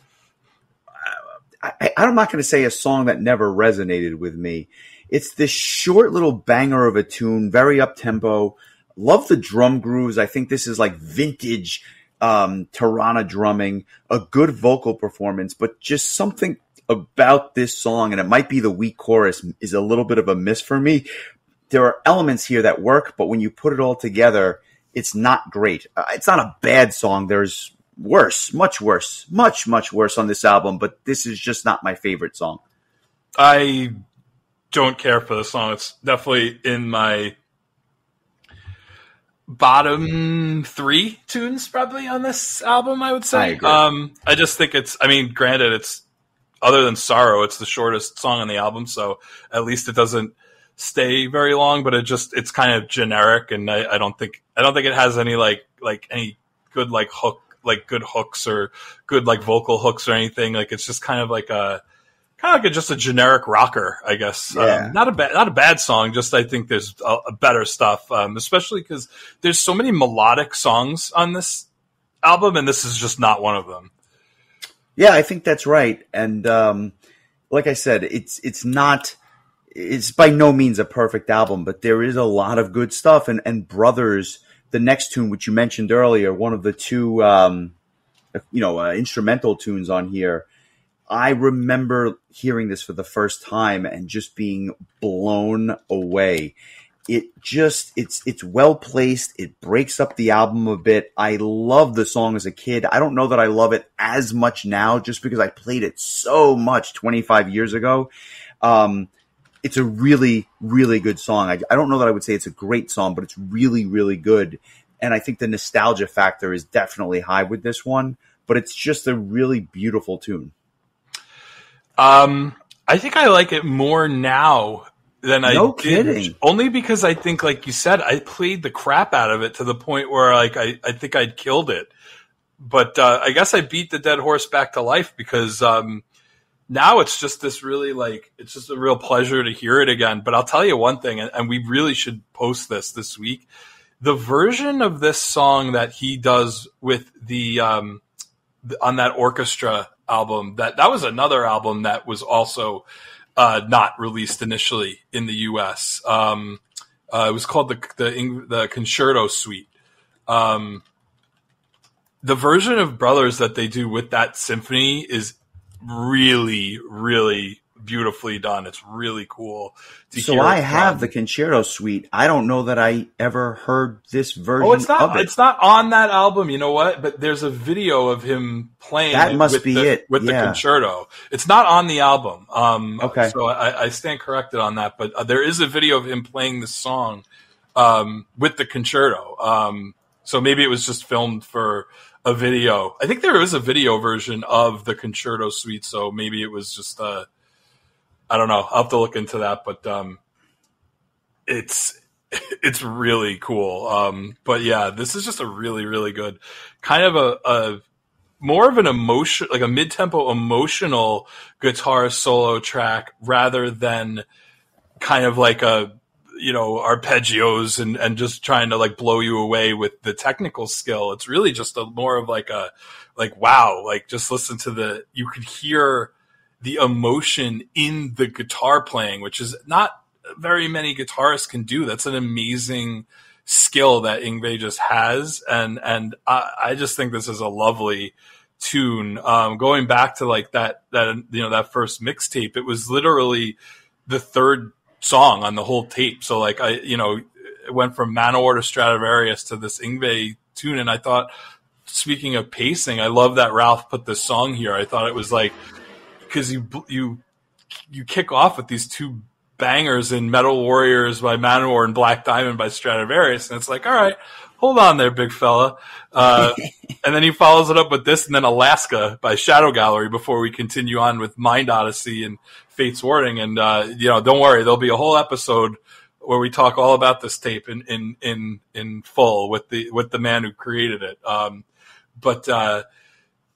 I'm not going to say a song that never resonated with me. It's this short little banger of a tune, very up-tempo. Love the drum grooves. I think this is like vintage Tirana drumming, a good vocal performance, but just something about this song, and it might be the weak chorus, is a little bit of a miss for me. There are elements here that work, but when you put it all together, it's not great. It's not a bad song. There's worse, much worse on this album, but this is just not my favorite song. I don't care for the song. It's definitely in my bottom 3 tunes probably on this album, I would say. I agree. I just think granted, it's other than Sorrow, it's the shortest song on the album, so at least it doesn't stay very long, but it's kind of generic, and I don't think it has any like any good good hooks or good vocal hooks or anything. Like it's just kind of like just a generic rocker, I guess. Yeah. Not a bad song. Just I think there's a better stuff, especially because there's so many melodic songs on this album, and this is just not one of them. Yeah, I think that's right. And like I said, it's by no means a perfect album, but there is a lot of good stuff. And Brothers, the next tune, which you mentioned earlier, one of the 2 instrumental tunes on here. I remember hearing this for the first time and just being blown away. It's well placed. It breaks up the album a bit. I loved the song as a kid. I don't know that I love it as much now just because I played it so much 25 years ago. It's a really, really good song. I don't know that I would say it's a great song, but it's really, really good. And I think the nostalgia factor is definitely high with this one, but it's just a really beautiful tune. I think I like it more now than I did. Kidding. Only because I think, like you said, I played the crap out of it to the point where I think I'd killed it. But I guess I beat the dead horse back to life because now it's just this really it's just a real pleasure to hear it again. But I'll tell you one thing, and we really should post this week. The version of this song that he does with the on that orchestra album, that was another album that was also not released initially in the U.S. It was called the Concerto Suite. The version of Brothers that they do with that symphony is really, really beautifully done. It's really cool to hear. So I have the Concerto Suite. I don't know that I ever heard this version of it. It's not on that album, you know what? But there's a video of him playing that must be it. With the concerto. It's not on the album. Okay. So I stand corrected on that. But there is a video of him playing this song with the concerto. So maybe it was just filmed for a video. I think there is a video version of the Concerto Suite, so maybe it was just I don't know. I'll have to look into that, but it's really cool. But yeah, this is just a really, really good kind of a more of an emotion, like a mid-tempo emotional guitar solo track rather than kind of like arpeggios and just trying to blow you away with the technical skill. It's really just more of wow, just listen to you could hear the emotion in the guitar playing, which is not very many guitarists can do. That's an amazing skill that Yngwie just has. And I just think this is a lovely tune. Going back to like that first mixtape, it was literally the third song on the whole tape. So like it went from Manowar to Stradivarius to this Yngwie tune. And I thought, speaking of pacing, I love that Ralph put this song here. I thought it was like, because you kick off with these two bangers in Metal Warriors by Manowar and Black Diamond by Stradivarius, and it's like, all right, hold on there, big fella. And then he follows it up with this, and then Alaska by Shadow Gallery before we continue on with Mind Odyssey and Fate's Warning. And don't worry, there'll be a whole episode where we talk all about this tape in full with the man who created it. But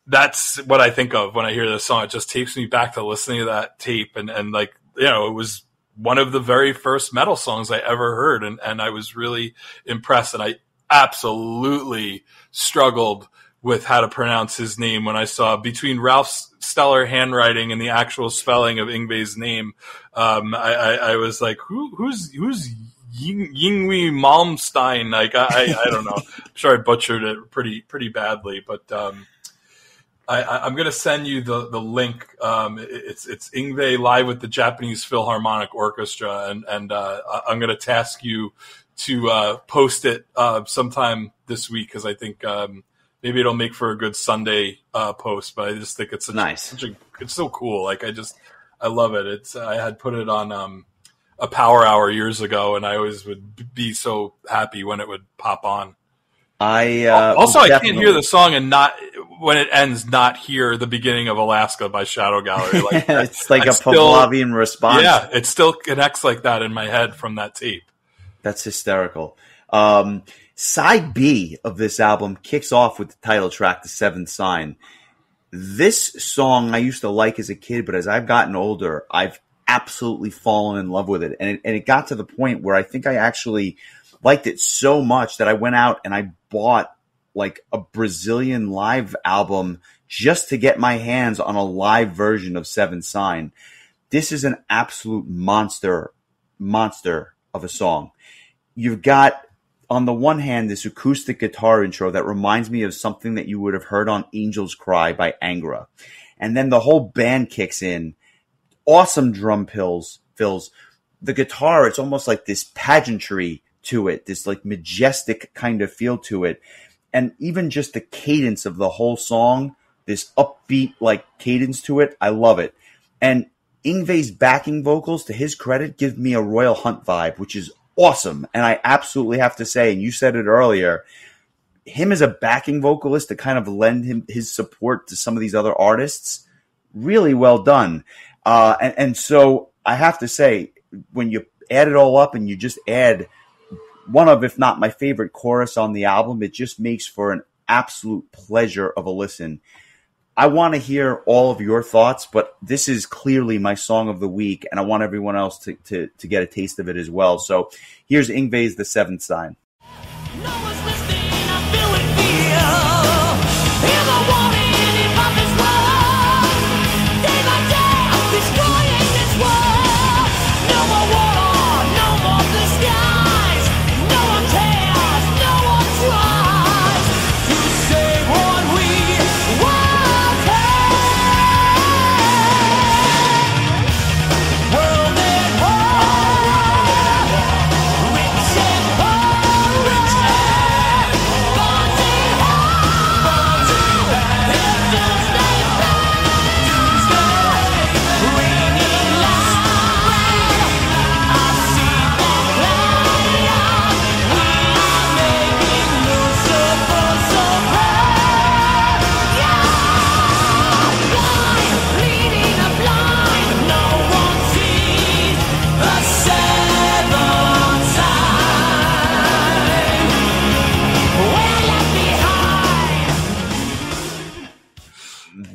that's what I think of when I hear this song. It just takes me back to listening to that tape, and like, it was one of the very first metal songs I ever heard, and I was really impressed. And I absolutely struggled with how to pronounce his name when I saw, between Ralph's stellar handwriting and the actual spelling of Yngwie's name, I was like, who's Yngwie Malmsteen? Like, I don't know. I'm sure I butchered it pretty badly, but I'm going to send you the link. It's Yngwie live with the Japanese Philharmonic Orchestra, and I'm going to task you to post it sometime this week, because I think maybe it'll make for a good Sunday post. But I just think it's it's so cool. Like, I love it. I had put it on a Power Hour years ago, and I always would be so happy when it would pop on. I can't hear the song and not, when it ends, not hear the beginning of Alaska by Shadow Gallery. Like, it's like a Pavlovian response. Yeah, it still connects like that in my head from that tape. That's hysterical. Side B of this album kicks off with the title track, The Seventh Sign. This song I used to like as a kid, but as I've gotten older, I've absolutely fallen in love with it. And it got to the point where I think I actually liked it so much that I went out and I bought like a Brazilian live album just to get my hands on a live version of Seventh Sign. This is an absolute monster of a song. You've got, on the one hand, this acoustic guitar intro that reminds me of something that you would have heard on Angel's Cry by Angra. And then the whole band kicks in. Awesome drum fills. The guitar, it's almost like this pageantry to it, this like majestic kind of feel to it. And even just the cadence of the whole song, this upbeat like cadence to it, I love it. And Yngwie's backing vocals, to his credit, give me a Royal Hunt vibe, which is awesome. And I absolutely have to say, and you said it earlier, him as a backing vocalist to kind of lend him his support to some of these other artists, really well done. And so I have to say, when you add it all up and you just add one of, if not my favorite chorus on the album, it just makes for an absolute pleasure of a listen. I want to hear all of your thoughts, but this is clearly my song of the week, and I want everyone else to get a taste of it as well. So here's Yngwie's The Seventh Sign.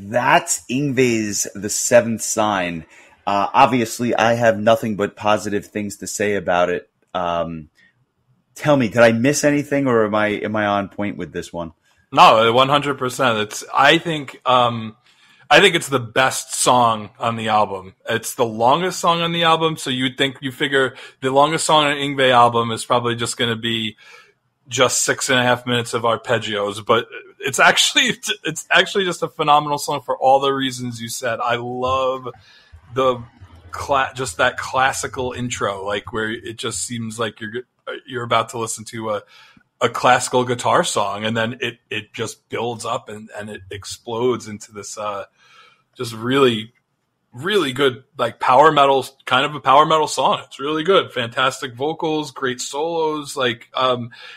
That's Yngwie's The Seventh Sign. Obviously, I have nothing but positive things to say about it. Tell me, did I miss anything, or am I on point with this one? No, 100%. I think I think it's the best song on the album. It's the longest song on the album, so you figure the longest song on an Yngwie album is probably just going to be just 6.5 minutes of arpeggios, but it's actually just a phenomenal song for all the reasons you said. I love just that classical intro, like where it just seems like you're about to listen to a classical guitar song, and then it just builds up and it explodes into this just really, really good, like power metal, kind of a power metal song. It's really good. Fantastic vocals, great solos. Like,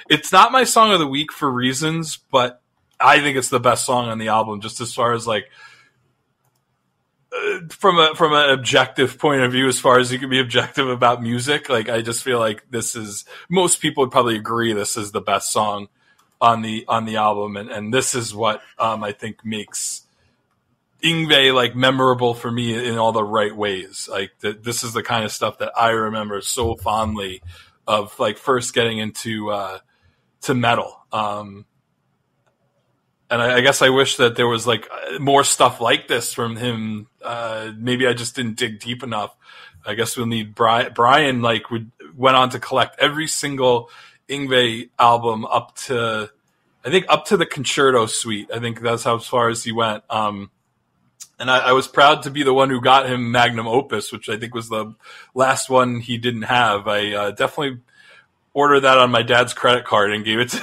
it's not my song of the week for reasons, but I think it's the best song on the album, just as far as like, from an objective point of view, as far as you can be objective about music. Like, I just feel like most people would probably agree this is the best song on the album. And this is what, I think makes Yngwie like memorable for me in all the right ways. Like this is the kind of stuff that I remember so fondly of like first getting into to metal. And I guess I wish that there was like more stuff like this from him. Maybe I just didn't dig deep enough. I guess we'll need Brian like went on to collect every single Yngwie album up to the Concerto Suite. I think that's how far as he went. And I was proud to be the one who got him Magnum Opus, which I think was the last one he didn't have. I definitely ordered that on my dad's credit card and gave it to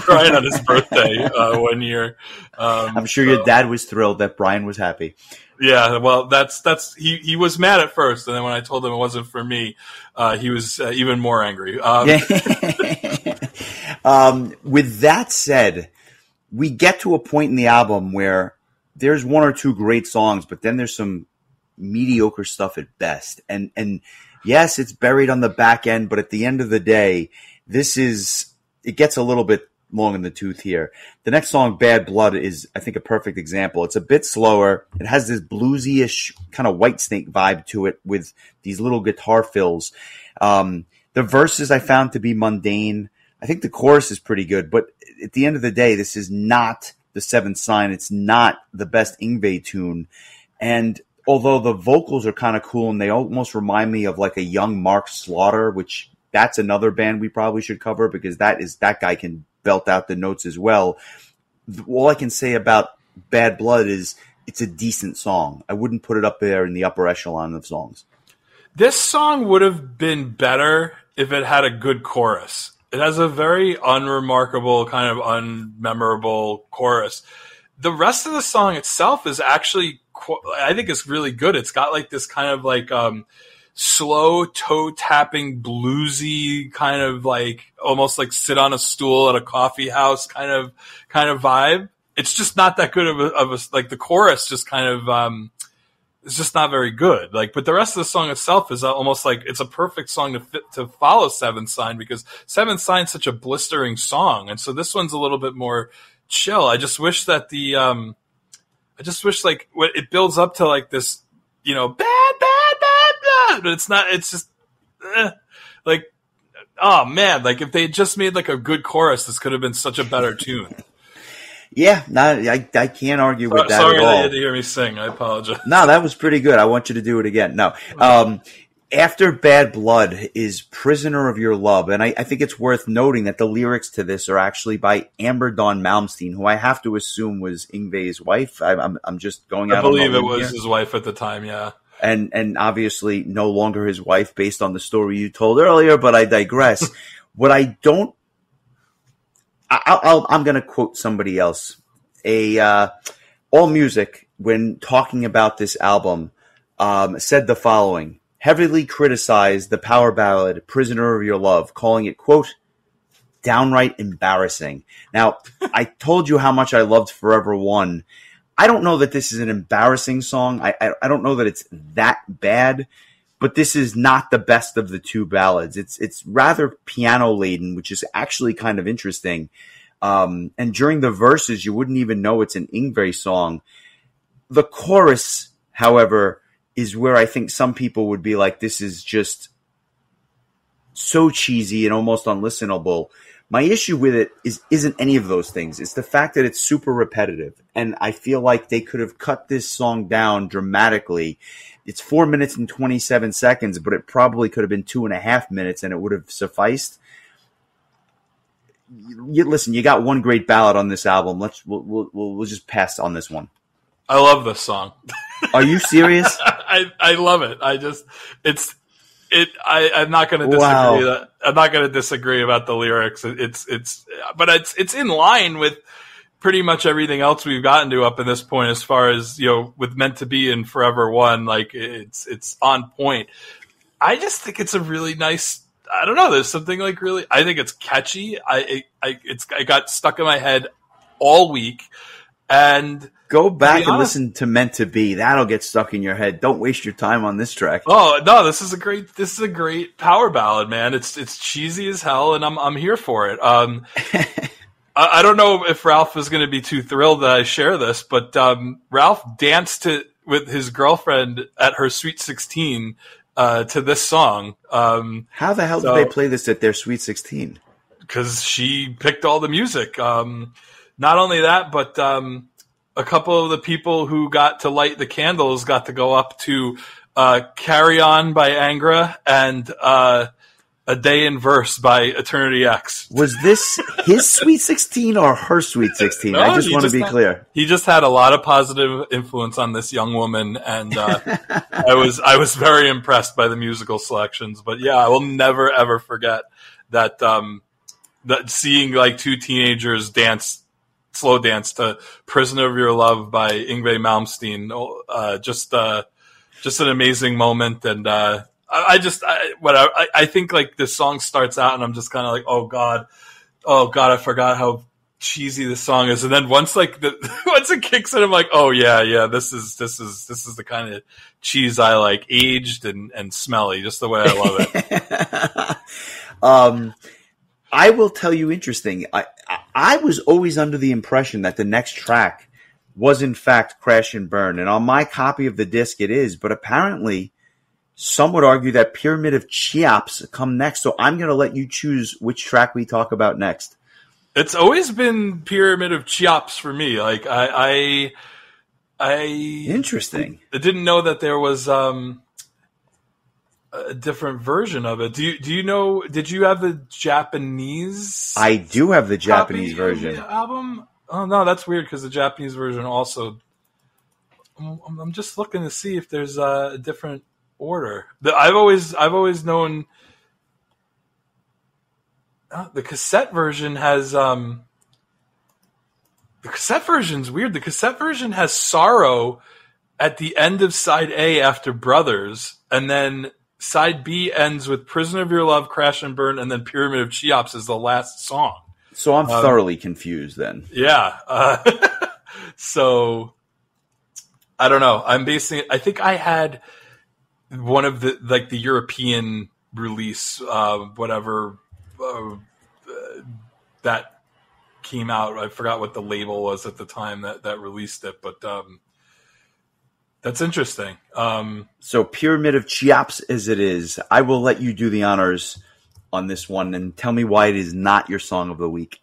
Brian on his birthday one year. I'm sure your dad was thrilled that Brian was happy. Yeah, well, he was mad at first, and then when I told him it wasn't for me, he was even more angry. With that said, we get to a point in the album where there's one or two great songs, but then there's some mediocre stuff at best. And yes, it's buried on the back end, but at the end of the day, it gets a little bit long in the tooth here. The next song, Bad Blood, is, I think, a perfect example. It's a bit slower. It has this bluesy-ish kind of Whitesnake vibe to it with these little guitar fills. The verses I found to be mundane. I think the chorus is pretty good, but at the end of the day, this is not the Seventh Sign. It's not the best Yngwie tune. And although the vocals are kind of cool and they almost remind me of like a young Mark Slaughter, which that's another band we probably should cover because that guy can belt out the notes as well. All I can say about Bad Blood is it's a decent song. I wouldn't put it up there in the upper echelon of songs. This song would have been better if it had a good chorus. It has a very unremarkable, kind of unmemorable chorus. The rest of the song itself is actually, I think it's really good. It's got like this kind of like slow toe tapping bluesy kind of like almost like sit on a stool at a coffee house kind of vibe. It's just not that good of a like the chorus just kind of it's just not very good. Like, but the rest of the song itself is almost like it's a perfect song to follow Seventh Sign because Seventh Sign's such a blistering song, and so this one's a little bit more chill. I just wish that like it builds up to like this, bad, but it's not. It's just like, oh man, like if they had just made like a good chorus, this could have been such a better tune. Yeah, I can't argue with that sorry at all. Sorry that you had to hear me sing. I apologize. No, that was pretty good. I want you to do it again. No. After Bad Blood is Prisoner of Your Love, and I think it's worth noting that the lyrics to this are actually by Amber Dawn Malmsteen, who I have to assume was Yngwie's wife. I'm just going out on a limb. I believe it was his wife at the time, yeah. And obviously no longer his wife based on the story you told earlier, but I digress. What I don't I'm going to quote somebody else. AllMusic, when talking about this album, said the following: heavily criticized the power ballad "Prisoner of Your Love," calling it, quote, downright embarrassing. Now, I told you how much I loved Forever One. I don't know that this is an embarrassing song. I don't know that it's that bad, but this is not the best of the two ballads. It's rather piano laden, which is actually kind of interesting. And during the verses, you wouldn't even know it's an Yngwie song. The chorus, however, is where I think some people would be like, this is just so cheesy and almost unlistenable. My issue with it isn't any of those things. It's the fact that it's super repetitive. And I feel like they could have cut this song down dramatically. It's 4 minutes and 27 seconds, but it probably could have been 2.5 minutes and it would have sufficed. Listen, you got one great ballad on this album. We'll just pass on this one. I love this song. Are you serious? I love it. I'm not going to disagree. Wow. I'm not going to disagree about the lyrics. But it's in line with pretty much everything else we've gotten to up in this point, as far as, with Meant to Be and Forever One. Like it's on point. I just think it's a really nice. I don't know. There's something like really. I think it's catchy. I got stuck in my head all week, and. Go back and listen to Meant to Be. That'll get stuck in your head. Don't waste your time on this track. Oh no, this is a great power ballad, man. It's cheesy as hell, and I'm here for it. I don't know if Ralph is going to be too thrilled that I share this, but Ralph danced with his girlfriend at her Sweet 16 to this song. How the hell did they play this at their Sweet 16? Because she picked all the music. Not only that, but a couple of the people who got to light the candles got to go up to Carry On by Angra and A Day in Verse by Eternity X. Was this his Sweet 16 or her Sweet 16? No, I just want to be clear. He just had a lot of positive influence on this young woman, and I was very impressed by the musical selections. But yeah, I will never ever forget that that seeing like two teenagers slow dance to "Prisoner of Your Love" by Yngwie Malmsteen. Just an amazing moment, and I think like this song starts out, and I'm just kind of like, oh god, I forgot how cheesy this song is, and then once it kicks in, I'm like, oh yeah, this is the kind of cheese I like, aged and smelly, just the way I love it. I will tell you, interesting. I was always under the impression that the next track was in fact Crash and Burn, and on my copy of the disc it is, but apparently some would argue that Pyramid of Cheops come next, so I'm going to let you choose which track we talk about next. It's always been Pyramid of Cheops for me. Like I interesting. I didn't know that there was a different version of it. Do you know? Did you have the Japanese? I do have the Japanese version of the album. Oh no, that's weird because the Japanese version also. I'm just looking to see if there's a different order. I've always known the cassette version has the cassette version's weird. The cassette version has Sorrow at the end of side A after Brothers, and then side B ends with Prisoner of Your Love, Crash and Burn, and then Pyramid of Cheops is the last song. So I'm thoroughly confused then. Yeah. So I don't know. I'm basing it. I think I had one of the European release, that came out. I forgot what the label was at the time that released it, but that's interesting. So Pyramid of Cheops as it is, I will let you do the honors on this one and tell me why it is not your song of the week.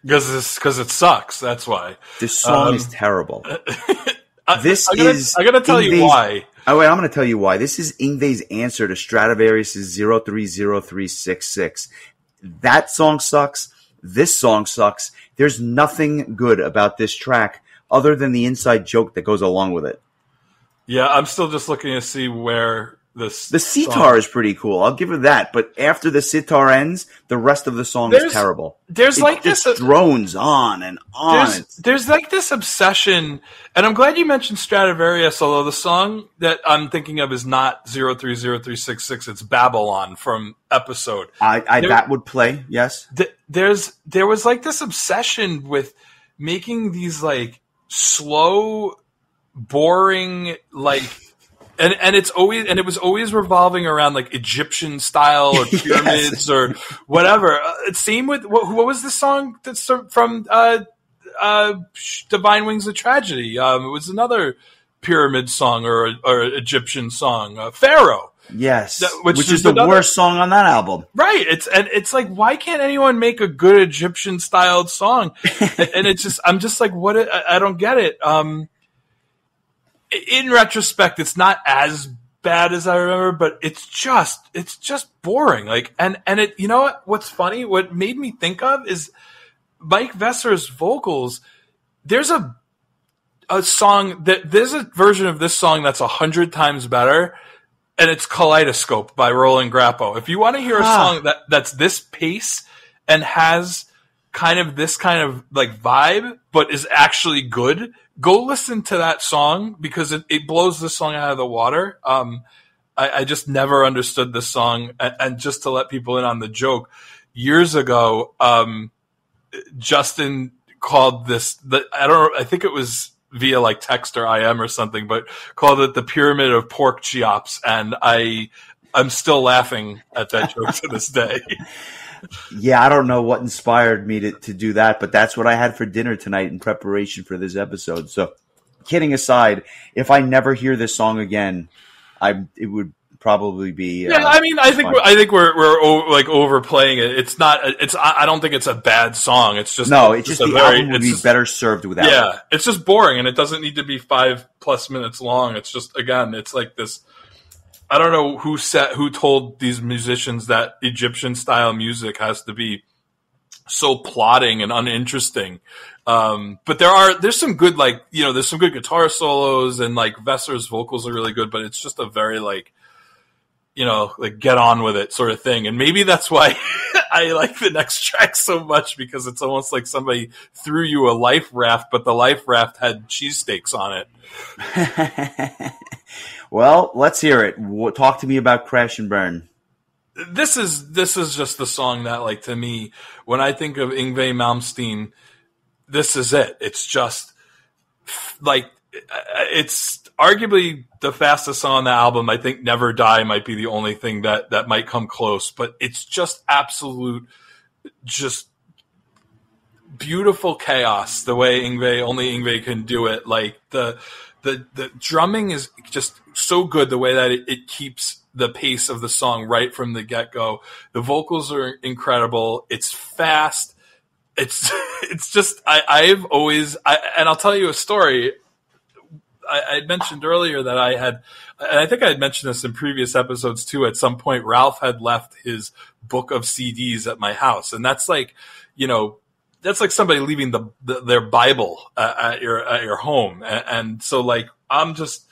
Because it sucks. That's why. This song is terrible. I gotta tell you why. Oh wait, I'm gonna tell you why. This is Yngwie's answer to Stradivarius's 030366. That song sucks. This song sucks. There's nothing good about this track other than the inside joke that goes along with it. Yeah, I'm still just looking to see where the sitar is pretty cool. I'll give it that. But after the sitar ends, the rest of the song is terrible. It drones on and on. There's like this obsession, and I'm glad you mentioned Stradivarius, although the song that I'm thinking of is not 030366, it's Babylon from Episode. That would play, yes. There was like this obsession with making these like slow, boring, like, and it was always revolving around like Egyptian style or pyramids or whatever. Same with what was the song that's from Divine Wings of Tragedy? It was another pyramid song or Egyptian song, Pharaoh. Yes, which is the worst song on that album. Right. It's like, why can't anyone make a good Egyptian styled song? And I'm just like, what? I don't get it. In retrospect, it's not as bad as I remember, but it's just boring. Like, and it, you know what? What's funny? What made me think of is Mike Vesser's vocals. There's a song there's a version of this song that's 100 times better. And it's Kaleidoscope by Roland Grappo. If you want to hear a song that's this pace and has this kind of like vibe, but is actually good, go listen to that song because it blows this song out of the water. I just never understood this song. And just to let people in on the joke, years ago, Justin called this, I think it was via like text or IM or something, but called it the Pyramid of Pork Cheops. And I'm still laughing at that joke to this day. Yeah, I don't know what inspired me to do that, but that's what I had for dinner tonight in preparation for this episode. So kidding aside, if I never hear this song again, it would probably be. I mean, I think we're like overplaying it. It's not. I don't think it's a bad song. It's just the album would be better served without. Yeah, it's just boring, and it doesn't need to be 5+ minutes long. It's just, again, it's like this. I don't know who told these musicians that Egyptian style music has to be so plotting and uninteresting. But there's some good, like, there's some good guitar solos, and like Vesser's vocals are really good, but it's just a very like get on with it sort of thing. And maybe that's why I like the next track so much, because it's almost like somebody threw you a life raft, but the life raft had cheesesteaks on it. Well, let's hear it. Talk to me about Crash and Burn. This is just the song that, like, to me, when I think of Yngwie Malmsteen, this is it. It's just like, it's arguably the fastest song on the album. I think Never Die might be the only thing that might come close, but it's just absolute, just beautiful chaos the way only Yngwie can do it. Like the drumming is just so good, the way that it keeps the pace of the song right from the get-go. The vocals are incredible. It's fast. It's just, I've always, and I'll tell you a story. I mentioned earlier that and I think I had mentioned this in previous episodes too, at some point Ralph had left his book of CDs at my house. And that's like, that's like somebody leaving their Bible at your home. And so, like, I'm just,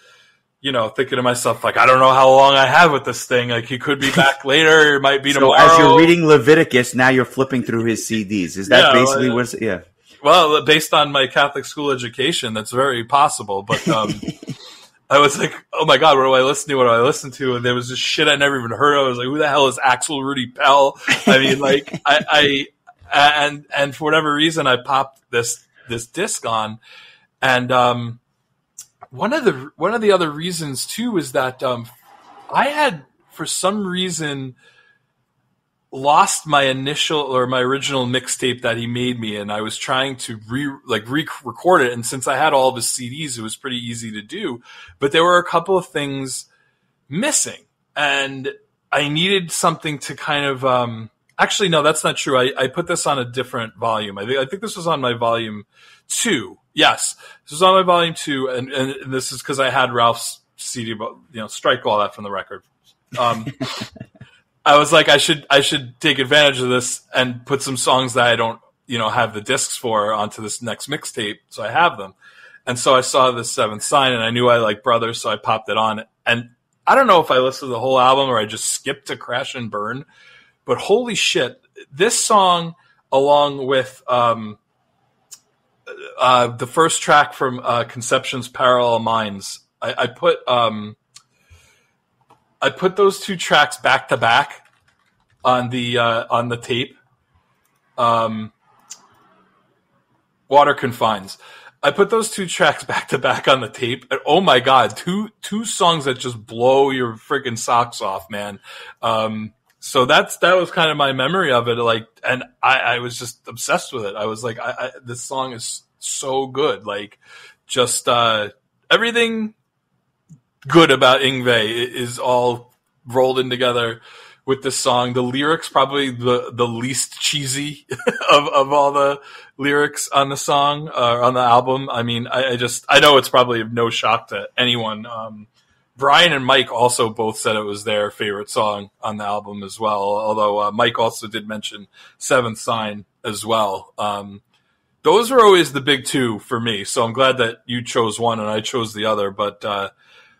thinking to myself, like, I don't know how long I have with this thing. Like, he could be back later. It might be tomorrow. So as you're reading Leviticus, now you're flipping through his CDs. Is that basically what's, yeah. Well, based on my Catholic school education, that's very possible. But I was like, oh my God, what do I listen to? What do I listen to? And there was this shit I never even heard of. I was like, who the hell is Axel Rudy Pell? I mean, like, and for whatever reason, I popped this disc on. And one of the other reasons too is that I had, for some reason, lost my original mixtape that he made me, and I was trying to re-record it. And since I had all of his CDs, it was pretty easy to do. But there were a couple of things missing, and I needed something to kind of. Actually, no, that's not true. I put this on a different volume. I think this was on my volume 2. Yes, this was on my volume 2, and this is because I had Ralph's CD. But strike all that from the record. I was like, I should take advantage of this and put some songs that I don't, have the discs for onto this next mixtape, so I have them. And so I saw the Seventh Sign, and I knew I liked Brothers, so I popped it on. And I don't know if I listened to the whole album or I just skipped to Crash and Burn, but holy shit, this song, along with the first track from Conception's Parallel Minds, I put those two tracks back to back on the tape. Water Confines. I put those two tracks back to back on the tape, and oh my God, two songs that just blow your freaking socks off, man. So that was kind of my memory of it. Like, and I was just obsessed with it. I was like, this song is so good. Like, just everything good about Yngwie is all rolled in together with this song. The lyrics probably the least cheesy of all the lyrics on the song on the album. I mean, I know it's probably of no shock to anyone. Brian and Mike also both said it was their favorite song on the album as well. Although Mike also did mention Seventh Sign as well. Those were always the big two for me. So I'm glad that you chose one and I chose the other. But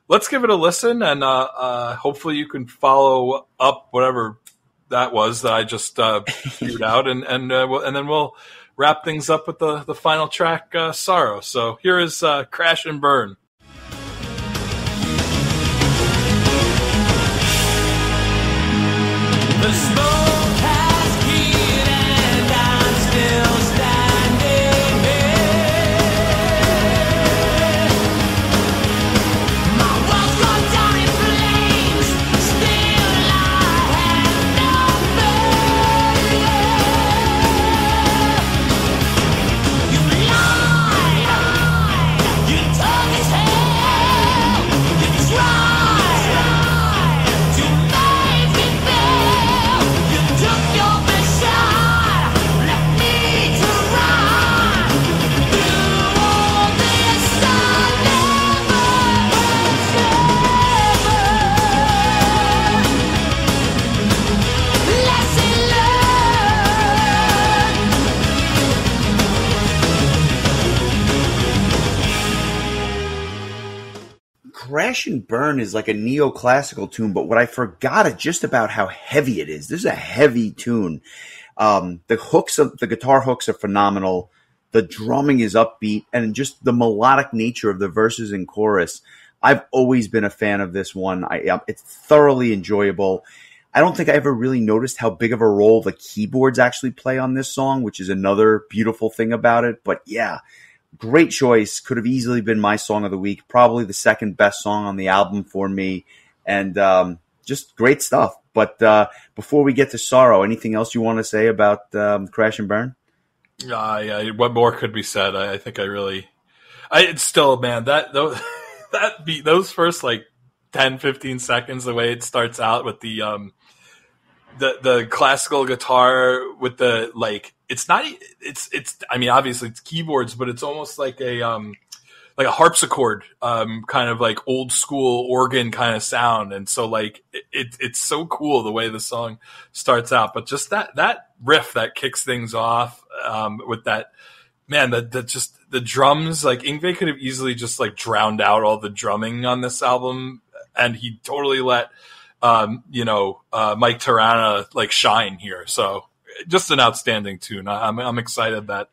let's give it a listen, and hopefully you can follow up whatever that was that I just figured out, and then we'll wrap things up with the final track, Sorrow. So here is Crash and Burn. The smoke has cleared and I'm still standing here. My world's gone down in flames, still I have no fear. You lied, you took his hell, you tried to make me fail. You took your best shot, left me to run through all this. I never lesson learned. Crash and Burn is like a neoclassical tune, but what I forgot is just about how heavy it is. This is a heavy tune. The guitar hooks are phenomenal. The drumming is upbeat, and just the melodic nature of the verses and chorus. I've always been a fan of this one. It's thoroughly enjoyable. I don't think I ever really noticed how big of a role the keyboards actually play on this song, which is another beautiful thing about it. But yeah, great choice. Could have easily been my song of the week. Probably the second best song on the album for me. And just great stuff. But before we get to Sorrow, anything else you want to say about Crash and Burn? Yeah, what more could be said? I think it's still, man, that beat, those first like 10, 15 seconds, the way it starts out with the classical guitar with the, like, it's I mean, obviously it's keyboards, but it's almost like a harpsichord, kind of like old school organ kind of sound. And so like, it's so cool the way the song starts out, but just that riff that kicks things off, with that, man, just the drums, like Yngwie could have easily just like drowned out all the drumming on this album. And he totally let, Mike Tirana like shine here. So just an outstanding tune. I'm excited that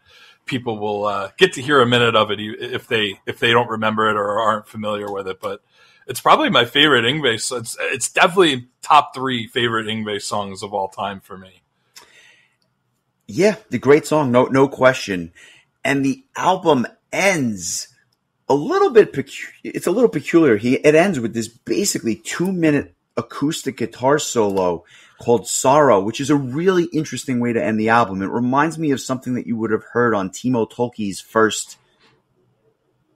people will get to hear a minute of it if they don't remember it or aren't familiar with it. But it's probably my favorite Yngwie. So it's definitely top 3 favorite Yngwie songs of all time for me. Yeah, the great song, no question. And the album ends a little bit it's a little peculiar. It ends with this basically 2-minute acoustic guitar solo called Sorrow, which is a really interesting way to end the album. It reminds me of something that you would have heard on Timo Tolkki's first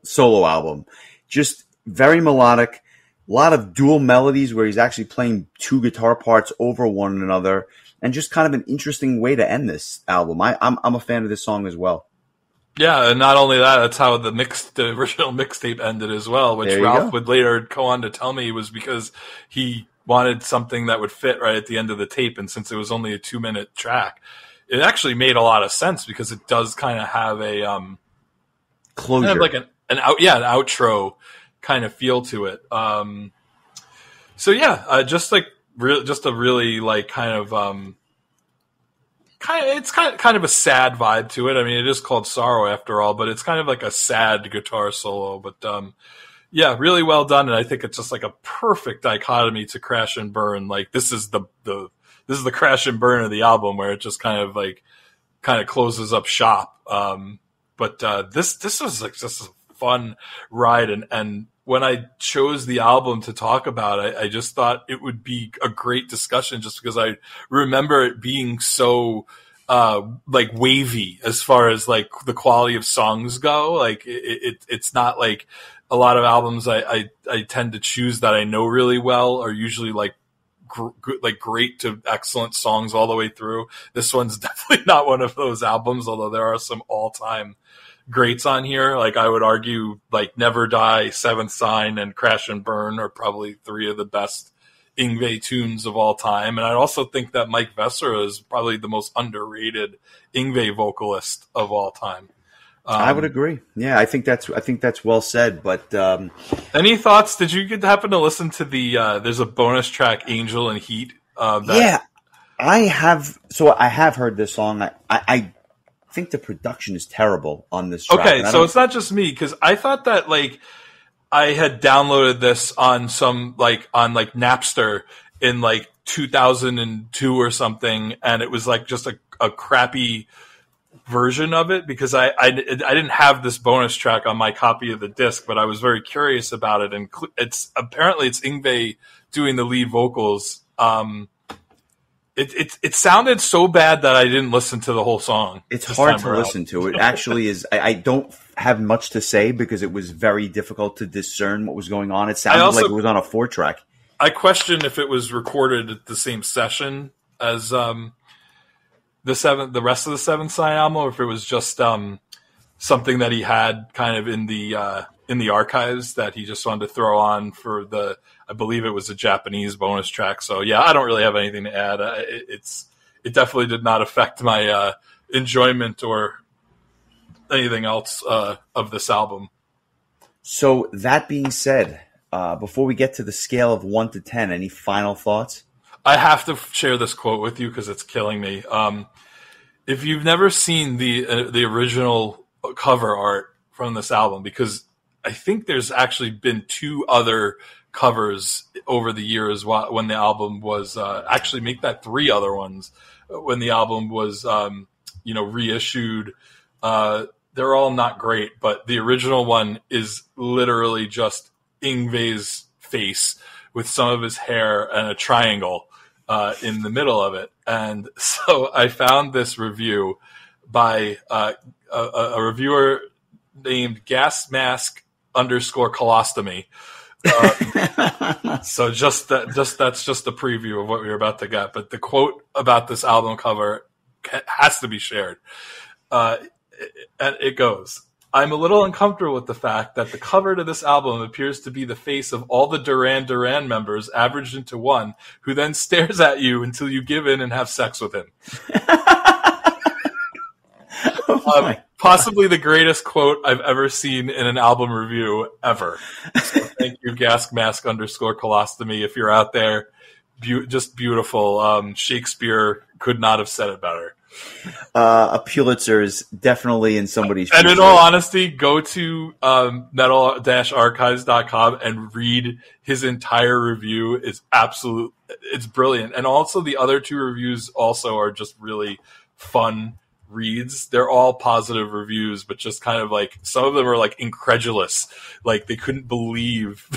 solo album. Just very melodic, a lot of dual melodies where he's actually playing 2 guitar parts over one another, and just kind of an interesting way to end this album. I'm a fan of this song as well. Yeah, and not only that, that's how the original mixtape ended as well, which Ralph would later go on to tell me was because he wanted something that would fit right at the end of the tape, and since it was only a 2-minute track, it actually made a lot of sense because it does kind of have a closure, kind of like an outro kind of feel to it. Just a really like it's kind of a sad vibe to it. I mean, it is called Sorrow after all, but it's kind of like a sad guitar solo. But really well done, and I think it's just like a perfect dichotomy to Crash and Burn. Like this is the Crash and Burn of the album, where it just kind of closes up shop. But this was like just a fun ride, and when I chose the album to talk about, I just thought it would be a great discussion just because I remember it being so like wavy as far as like the quality of songs go. Like it's not like a lot of albums I tend to choose that I know really well are usually like like great to excellent songs all the way through. This one's definitely not one of those albums, although there are some all-time greats on here. Like I would argue like Never Die, Seventh Sign, and Crash and Burn are probably three of the best Yngwie tunes of all time. And I also think that Mike Vesera is probably the most underrated Yngwie vocalist of all time. I would agree. Yeah, I think that's well said. But any thoughts? Did you happen to listen to the? There's a bonus track, Angel and Heat. Yeah, I have. So I have heard this song. I think the production is terrible on this track. Okay, so it's not just me, because I thought that like I had downloaded this on some on Napster in like 2002 or something, and it was like just a crappy version of it, because I didn't have this bonus track on my copy of the disc, but I was very curious about it, and it's Yngwie doing the lead vocals. It sounded so bad that I didn't listen to the whole song. It's hard to listen to. It actually is. I don't have much to say because it was very difficult to discern what was going on. It sounded like it was on a 4-track. I question if it was recorded at the same session as the rest of the Seventh Sign album, or if it was just something that he had kind of in the archives that he just wanted to throw on for the. I believe it was a Japanese bonus track. So yeah, I don't really have anything to add. It definitely did not affect my enjoyment or anything else of this album. So that being said, before we get to the scale of 1 to 10, any final thoughts? I have to share this quote with you because it's killing me. If you've never seen the original cover art from this album, because I think there's actually been 2 other covers over the years when the album was actually make that 3 other ones when the album was reissued. They're all not great, but the original one is literally just Yngwie's face with some of his hair and a triangle in the middle of it. And so I found this review by a reviewer named Gas Mask _Colostomy. So that's just a preview of what we're about to get. But the quote about this album cover has to be shared. And it goes, "I'm a little uncomfortable with the fact that the cover to this album appears to be the face of all the Duran Duran members averaged into one, who then stares at you until you give in and have sex with him." Possibly the greatest quote I've ever seen in an album review ever. So thank you, Gas Mask _Colostomy. If you're out there, just beautiful. Shakespeare could not have said it better. A Pulitzer is definitely in somebody's future. And in future. all honesty, go to metal-archives.com and read his entire review. It's brilliant. And also the other 2 reviews also are just really fun reads. They're all positive reviews, but just kind of like some of them are like incredulous, like they couldn't believe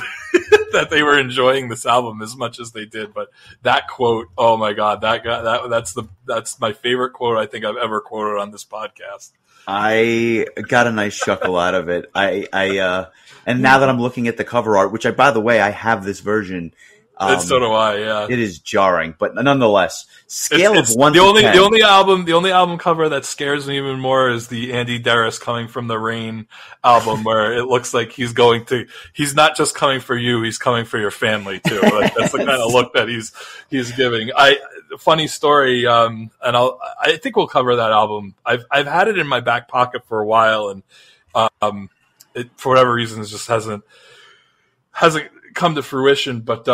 that they were enjoying this album as much as they did. But that quote, oh my god, that's my favorite quote I think I've ever quoted on this podcast. I got a nice chuckle out of it. And now that I'm looking at the cover art, which by the way, I have this version. So do I. Yeah, it is jarring, but nonetheless, scale of 1 to 10. The only album cover that scares me even more is the Andy Darris "Coming from the Rain" album, where it looks like he's not just coming for you, he's coming for your family too. Like, that's the kind of look that he's giving. Funny story, and I think we'll cover that album. I've had it in my back pocket for a while, and it for whatever reason it just hasn't come to fruition. But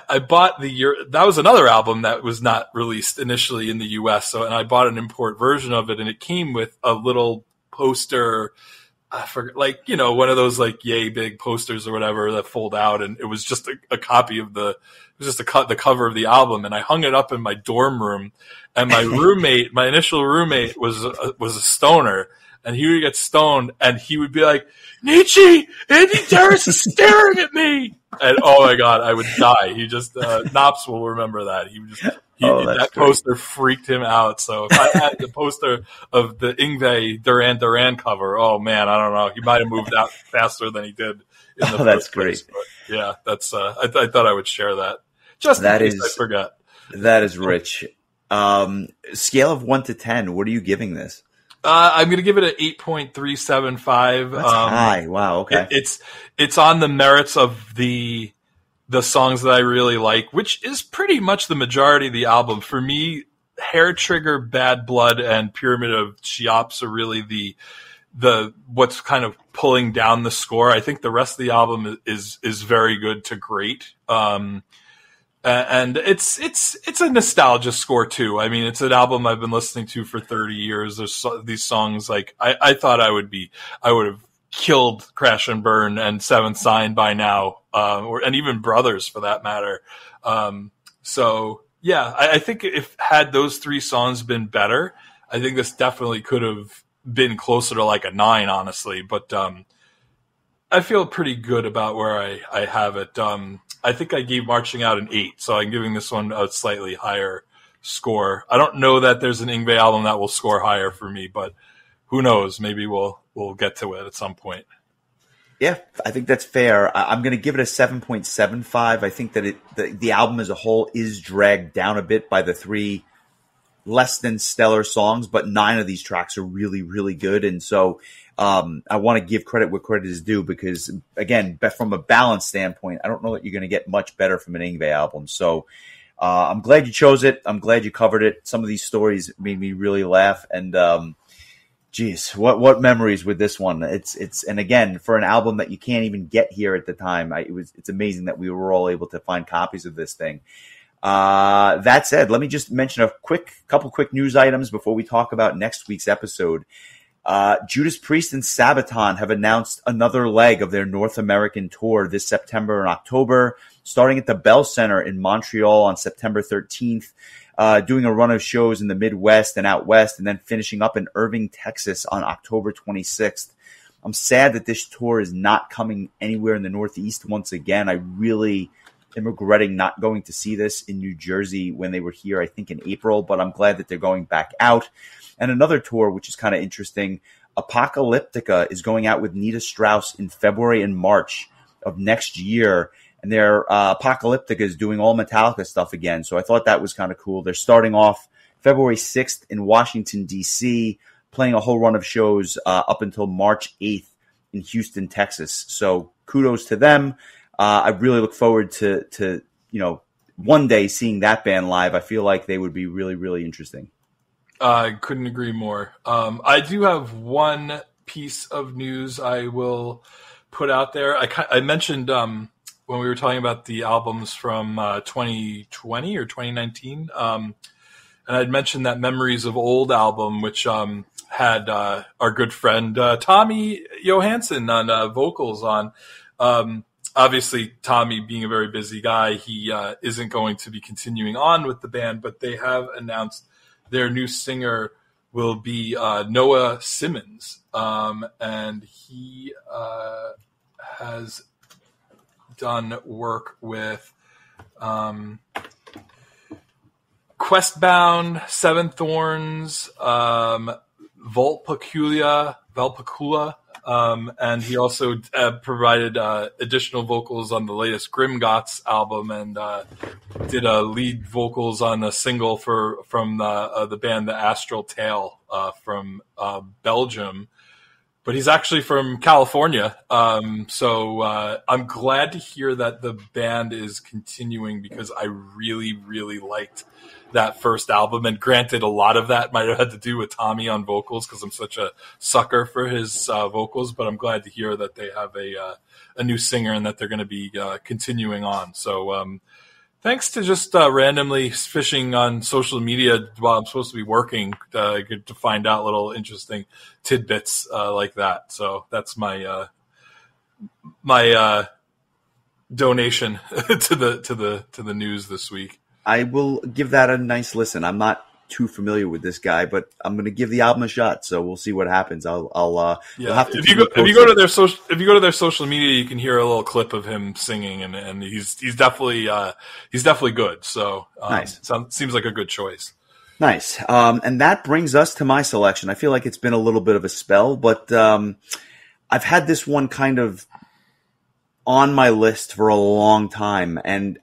I bought that was another album that was not released initially in the US. And I bought an import version of it, and it came with a little poster, I forget, like, one of those like yay big posters or whatever that fold out. And it was just a copy of the cover of the album. And I hung it up in my dorm room, and my roommate, my initial roommate was a stoner. And he would get stoned, and he would be like, "Nicchi, Andy Darris is staring at me!" And oh my god, I would die. He just Knops will remember that. That poster freaked him out. So if I had the poster of the Yngwie Duran Duran cover, oh man, I don't know. He might have moved out faster than he did in the first that's place. Great. But yeah, that's. I thought I would share that. just That in case I is forget. that is rich. Scale of 1 to 10. What are you giving this? I'm going to give it an 8.375. That's high. Wow. Okay. It's on the merits of the songs that I really like, which is pretty much the majority of the album. For me, Hair Trigger, Bad Blood, and Pyramid of Cheops are really the what's kind of pulling down the score. I think the rest of the album is very good to great. And it's a nostalgia score too. I mean, it's an album I've been listening to for 30 years. There's these songs like I thought I would have killed Crash and Burn and Seventh Sign by now, and even Brothers for that matter. So yeah, I think if had those three songs been better, I think this definitely could have been closer to like a 9, honestly. But I feel pretty good about where I have it. I think I gave Marching Out an 8, so I'm giving this one a slightly higher score. I don't know that there's an Yngwie album that will score higher for me, but who knows? Maybe we'll get to it at some point. Yeah, I think that's fair. I'm going to give it a 7.75. I think that the album as a whole is dragged down a bit by the 3 less than stellar songs, but 9 of these tracks are really, really good. And so I want to give credit where credit is due because, again, from a balance standpoint, I don't know that you're going to get much better from an Yngwie album. So I'm glad you chose it. I'm glad you covered it. Some of these stories made me really laugh. And geez, what memories with this one? It's and again, for an album that you can't even get here at the time, it's amazing that we were all able to find copies of this thing. That said, let me just mention a couple quick news items before we talk about next week's episode. Judas Priest and Sabaton have announced another leg of their North American tour this September and October, starting at the Bell Center in Montreal on September 13th, doing a run of shows in the Midwest and out West, and then finishing up in Irving, Texas on October 26th. I'm sad that this tour is not coming anywhere in the Northeast once again. I really am regretting not going to see this in New Jersey when they were here, I think in April, but I'm glad that they're going back out. And another tour, which is kind of interesting, Apocalyptica is going out with Nita Strauss in February and March of next year. And their Apocalyptica is doing all Metallica stuff again. So I thought that was kind of cool. They're starting off February 6th in Washington, D.C., playing a whole run of shows up until March 8th in Houston, Texas. So kudos to them. I really look forward to one day seeing that band live. I feel like they would be really, really interesting. I couldn't agree more. I do have one piece of news I will put out there. I mentioned when we were talking about the albums from 2020 or 2019, and I'd mentioned that Memories of Old album, which had our good friend Tommy Johansson on vocals on. Obviously, Tommy, being a very busy guy, he isn't going to be continuing on with the band, but they have announced their new singer will be Noah Simmons, and he has done work with Questbound, Seven Thorns, Valpacula, and he also provided additional vocals on the latest Grimgots album and did lead vocals on a single from the band The Astral Tale from Belgium. But he's actually from California, so I'm glad to hear that the band is continuing because I really, really liked that first album. And granted, a lot of that might have had to do with Tommy on vocals because I'm such a sucker for his vocals. But I'm glad to hear that they have a new singer and that they're going to be continuing on. So thanks to just randomly fishing on social media while I'm supposed to be working to find out little interesting tidbits like that. So that's my donation to the news this week. I will give that a nice listen. I'm not too familiar with this guy, but I'm going to give the album a shot. So we'll see what happens. I'll have to. If you go to their social media, you can hear a little clip of him singing, and he's definitely good. So nice. Seems like a good choice. Nice. And that brings us to my selection. I feel like it's been a little bit of a spell, but I've had this one kind of on my list for a long time, and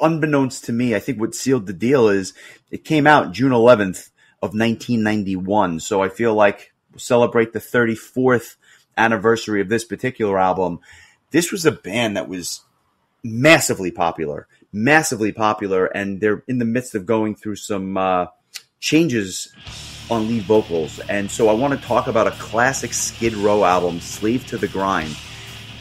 unbeknownst to me, I think what sealed the deal is it came out June 11th of 1991. So I feel like we'll celebrate the 34th anniversary of this particular album. This was a band that was massively popular, and they're in the midst of going through some changes on lead vocals. And so I want to talk about a classic Skid Row album, Slave to the Grind.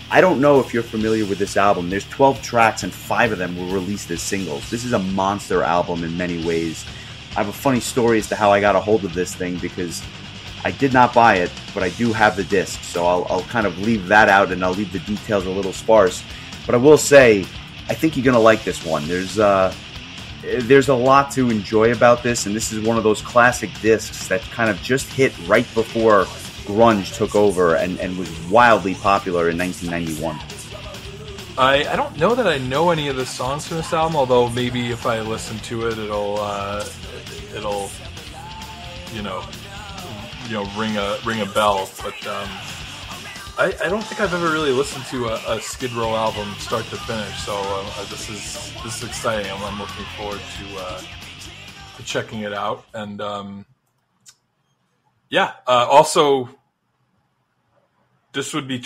I don't know if you're familiar with this album. There's 12 tracks and 5 of them were released as singles. This is a monster album in many ways. I have a funny story as to how I got a hold of this thing because I did not buy it, but I do have the disc. So I'll kind of leave that out and I'll leave the details a little sparse. But I will say, I think you're going to like this one. There's a lot to enjoy about this, and this is one of those classic discs that kind of just hit right before grunge took over and was wildly popular in 1991. I don't know that I know any of the songs from this album, although maybe if I listen to it, it'll ring a bell. But I don't think I've ever really listened to a Skid Row album start to finish. So this is exciting. I'm looking forward to checking it out. And also this would be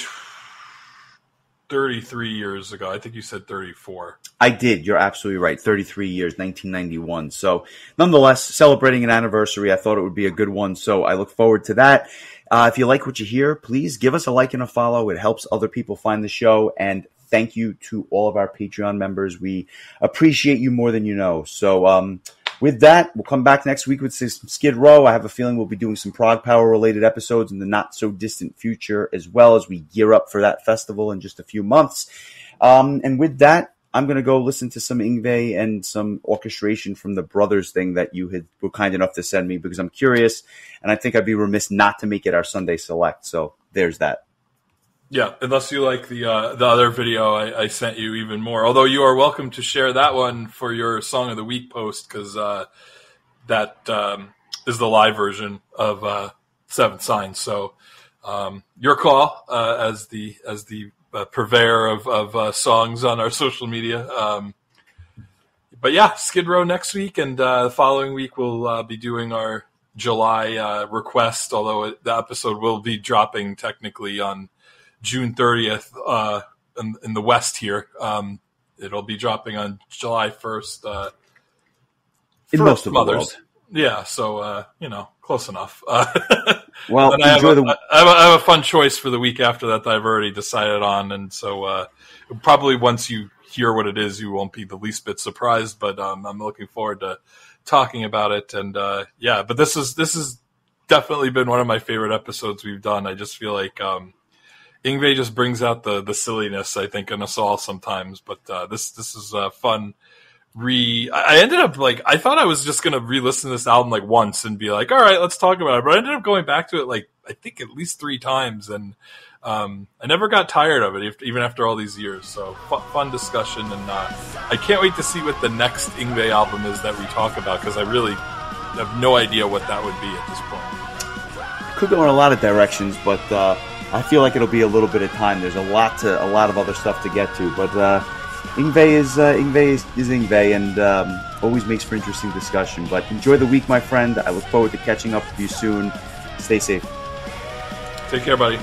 33 years ago. I think you said 34. I did. You're absolutely right. 33 years, 1991. So nonetheless, celebrating an anniversary, I thought it would be a good one. So I look forward to that. If you like what you hear, please give us a like and a follow. It helps other people find the show. And thank you to all of our Patreon members. We appreciate you more than you know. So with that, we'll come back next week with some Skid Row. I have a feeling we'll be doing some Prog Power related episodes in the not so distant future, as well as we gear up for that festival in just a few months. And with that, I'm going to go listen to some Yngwie and some orchestration from the Brothers thing that you were kind enough to send me, because I'm curious, and I think I'd be remiss not to make it our Sunday Select. So there's that. Yeah, unless you like the other video I sent you even more. Although you are welcome to share that one for your Song of the Week post, because that is the live version of Seventh Sign. So your call as the purveyor of songs on our social media. But yeah, Skid Row next week, and the following week we'll be doing our July request, although the episode will be dropping technically on June 30th in the West here. It'll be dropping on July 1st. In most of the world. Yeah, so, close enough. Well, I have a fun choice for the week after that I've already decided on, and so probably once you hear what it is, you won't be the least bit surprised, but I'm looking forward to talking about it. And but this has definitely been one of my favorite episodes we've done. I just feel like Yngwie just brings out the silliness, I think, in us all sometimes. But this is fun. I ended up I thought I was just gonna re-listen to this album once and be like, all right, let's talk about it. But I ended up going back to it I think at least 3 times, and I never got tired of it, even after all these years. So fun discussion, and I can't wait to see what the next Yngwie album is that we talk about, because I really have no idea what that would be at this point. Could go in a lot of directions, but I feel like it'll be a little bit of time. There's a lot of other stuff to get to, but Yngwie is Yngwie, and always makes for interesting discussion. But enjoy the week, my friend. I look forward to catching up with you soon. Stay safe. Take care, buddy.